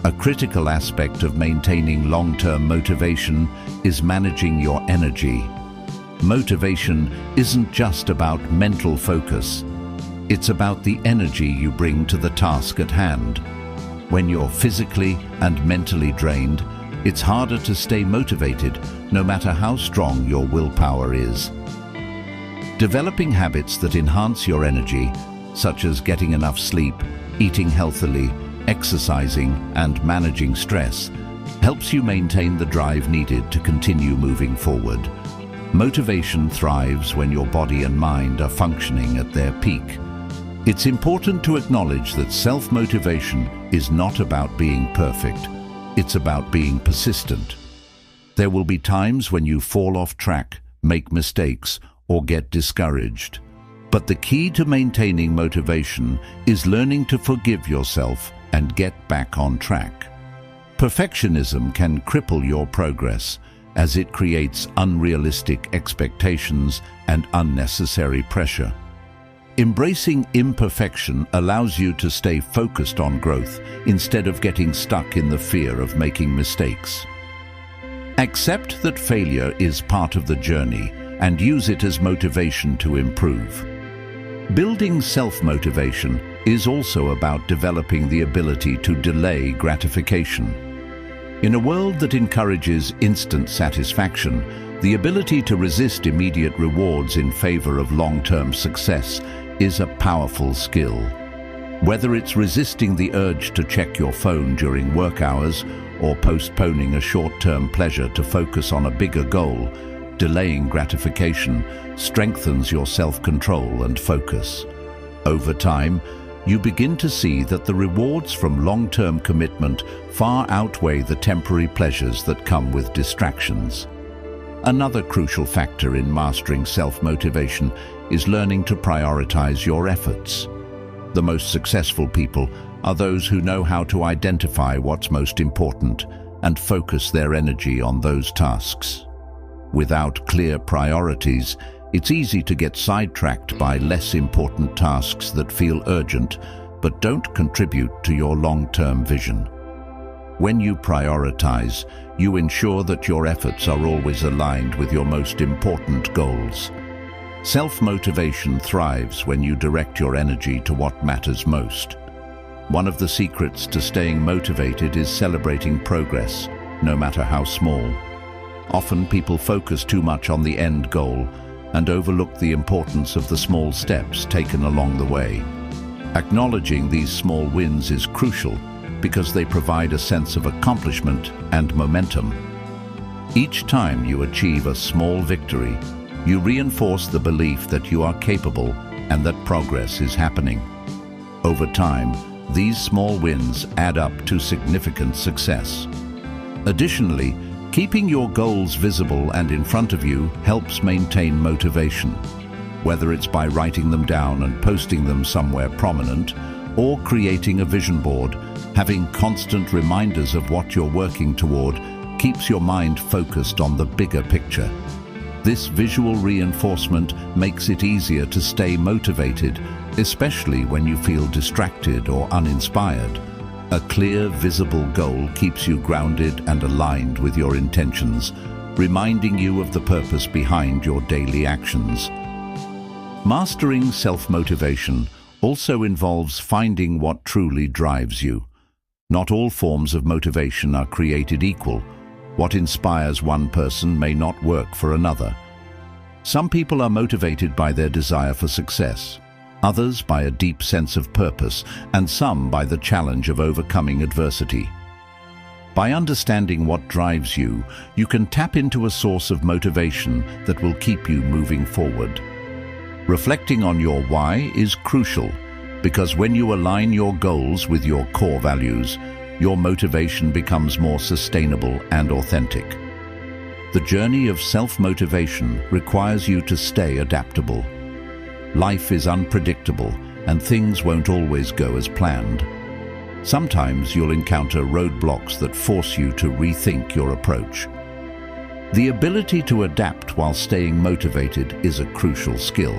A critical aspect of maintaining long-term motivation is managing your energy. Motivation isn't just about mental focus. It's about the energy you bring to the task at hand. When you're physically and mentally drained, it's harder to stay motivated, no matter how strong your willpower is. Developing habits that enhance your energy, such as getting enough sleep, eating healthily, exercising, and managing stress, helps you maintain the drive needed to continue moving forward. Motivation thrives when your body and mind are functioning at their peak. It's important to acknowledge that self-motivation is not about being perfect. It's about being persistent. There will be times when you fall off track, make mistakes, or get discouraged. But the key to maintaining motivation is learning to forgive yourself and get back on track. Perfectionism can cripple your progress, as it creates unrealistic expectations and unnecessary pressure. Embracing imperfection allows you to stay focused on growth instead of getting stuck in the fear of making mistakes. Accept that failure is part of the journey and use it as motivation to improve. Building self-motivation is also about developing the ability to delay gratification. In a world that encourages instant satisfaction, the ability to resist immediate rewards in favor of long-term success is a powerful skill. Whether it's resisting the urge to check your phone during work hours or postponing a short-term pleasure to focus on a bigger goal, Delaying gratification strengthens your self-control and focus. Over time, you begin to see that the rewards from long-term commitment far outweigh the temporary pleasures that come with distractions. Another crucial factor in mastering self-motivation is learning to prioritize your efforts. The most successful people are those who know how to identify what's most important and focus their energy on those tasks. Without clear priorities, it's easy to get sidetracked by less important tasks that feel urgent but don't contribute to your long-term vision. When you prioritize, you ensure that your efforts are always aligned with your most important goals. Self-motivation thrives when you direct your energy to what matters most. One of the secrets to staying motivated is celebrating progress, no matter how small. Often people focus too much on the end goal and overlook the importance of the small steps taken along the way. Acknowledging these small wins is crucial because they provide a sense of accomplishment and momentum. Each time you achieve a small victory, you reinforce the belief that you are capable and that progress is happening. Over time, these small wins add up to significant success. Additionally, keeping your goals visible and in front of you helps maintain motivation. Whether it's by writing them down and posting them somewhere prominent, or creating a vision board, having constant reminders of what you're working toward keeps your mind focused on the bigger picture. This visual reinforcement makes it easier to stay motivated, especially when you feel distracted or uninspired. A clear, visible goal keeps you grounded and aligned with your intentions, reminding you of the purpose behind your daily actions. Mastering self-motivation also involves finding what truly drives you. Not all forms of motivation are created equal. What inspires one person may not work for another. Some people are motivated by their desire for success, others by a deep sense of purpose, and some by the challenge of overcoming adversity. By understanding what drives you, you can tap into a source of motivation that will keep you moving forward. Reflecting on your why is crucial, because when you align your goals with your core values, your motivation becomes more sustainable and authentic. The journey of self-motivation requires you to stay adaptable. Life is unpredictable, and things won't always go as planned. Sometimes you'll encounter roadblocks that force you to rethink your approach. The ability to adapt while staying motivated is a crucial skill.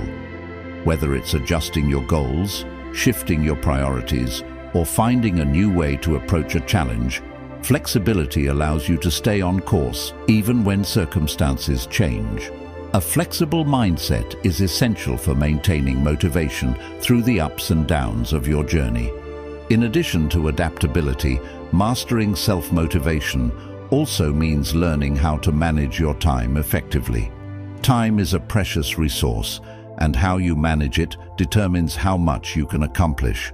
Whether it's adjusting your goals, shifting your priorities, or finding a new way to approach a challenge, flexibility allows you to stay on course even when circumstances change. A flexible mindset is essential for maintaining motivation through the ups and downs of your journey. In addition to adaptability, mastering self-motivation also means learning how to manage your time effectively. Time is a precious resource, and how you manage it determines how much you can accomplish.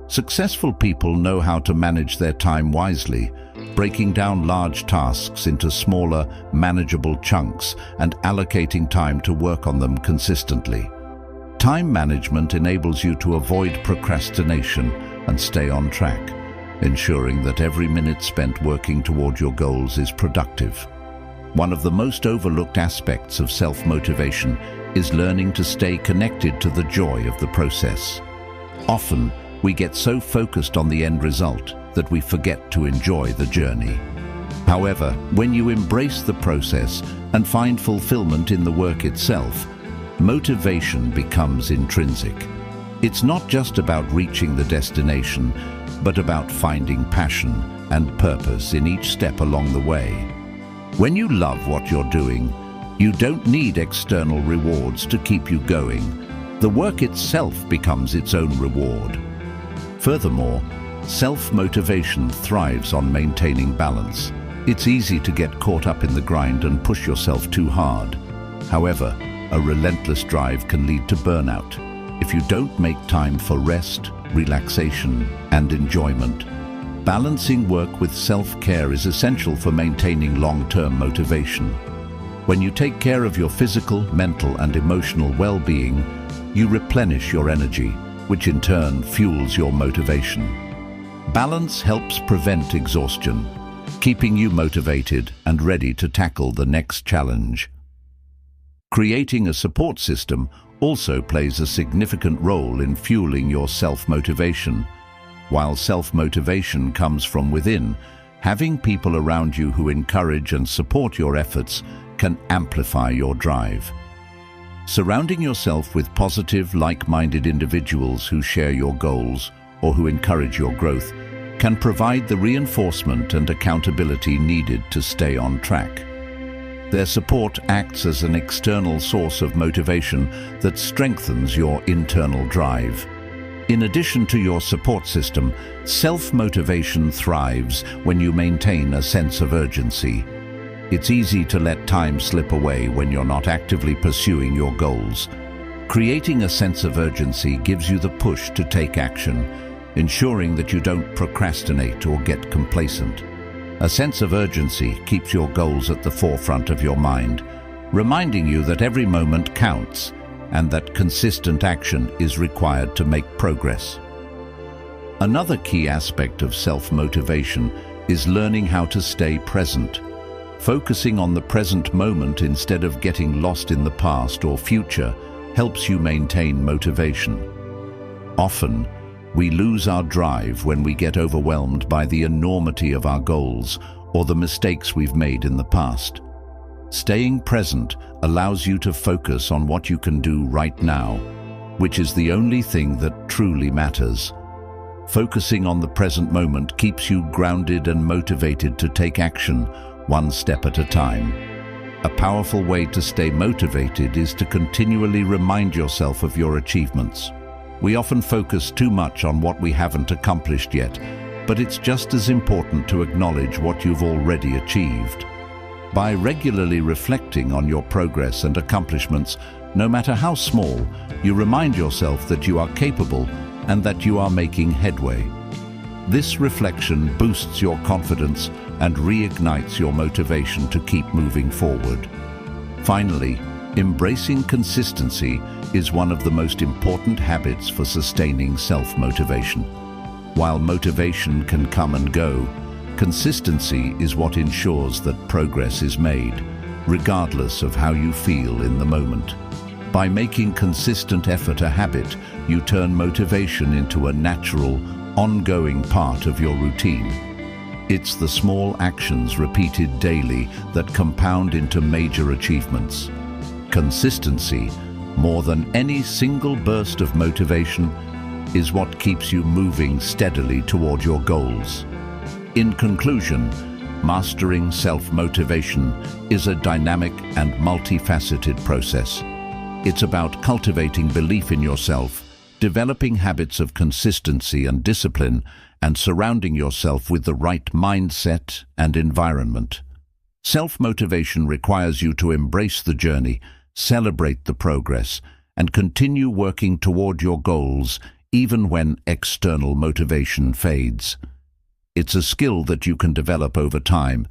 Successful people know how to manage their time wisely, breaking down large tasks into smaller, manageable chunks and allocating time to work on them consistently. Time management enables you to avoid procrastination and stay on track, ensuring that every minute spent working toward your goals is productive. One of the most overlooked aspects of self-motivation is learning to stay connected to the joy of the process. Often, we get so focused on the end result that we forget to enjoy the journey. However, when you embrace the process and find fulfillment in the work itself, motivation becomes intrinsic. It's not just about reaching the destination, but about finding passion and purpose in each step along the way. When you love what you're doing, you don't need external rewards to keep you going. The work itself becomes its own reward. Furthermore, self-motivation thrives on maintaining balance. It's easy to get caught up in the grind and push yourself too hard. However, a relentless drive can lead to burnout if you don't make time for rest, relaxation, and enjoyment. Balancing work with self-care is essential for maintaining long-term motivation. When you take care of your physical, mental, and emotional well-being, you replenish your energy, which in turn fuels your motivation. Balance helps prevent exhaustion, keeping you motivated and ready to tackle the next challenge. Creating a support system also plays a significant role in fueling your self-motivation. While self-motivation comes from within, having people around you who encourage and support your efforts can amplify your drive. Surrounding yourself with positive, like-minded individuals who share your goals or who encourage your growth can provide the reinforcement and accountability needed to stay on track. Their support acts as an external source of motivation that strengthens your internal drive. In addition to your support system, self-motivation thrives when you maintain a sense of urgency. It's easy to let time slip away when you're not actively pursuing your goals. Creating a sense of urgency gives you the push to take action, ensuring that you don't procrastinate or get complacent. A sense of urgency keeps your goals at the forefront of your mind, reminding you that every moment counts and that consistent action is required to make progress. Another key aspect of self-motivation is learning how to stay present. Focusing on the present moment instead of getting lost in the past or future helps you maintain motivation. Often, we lose our drive when we get overwhelmed by the enormity of our goals or the mistakes we've made in the past. Staying present allows you to focus on what you can do right now, which is the only thing that truly matters. Focusing on the present moment keeps you grounded and motivated to take action one step at a time. A powerful way to stay motivated is to continually remind yourself of your achievements. We often focus too much on what we haven't accomplished yet, but it's just as important to acknowledge what you've already achieved. By regularly reflecting on your progress and accomplishments, no matter how small, you remind yourself that you are capable and that you are making headway. This reflection boosts your confidence and reignites your motivation to keep moving forward. Finally, embracing consistency is one of the most important habits for sustaining self-motivation. While motivation can come and go, consistency is what ensures that progress is made, regardless of how you feel in the moment. By making consistent effort a habit, you turn motivation into a natural, ongoing part of your routine. It's the small actions repeated daily that compound into major achievements. Consistency, more than any single burst of motivation, is what keeps you moving steadily toward your goals. In conclusion, mastering self-motivation is a dynamic and multifaceted process. It's about cultivating belief in yourself, developing habits of consistency and discipline, and surrounding yourself with the right mindset and environment. Self-motivation requires you to embrace the journey, celebrate the progress, and continue working toward your goals even when external motivation fades. It's a skill that you can develop over time,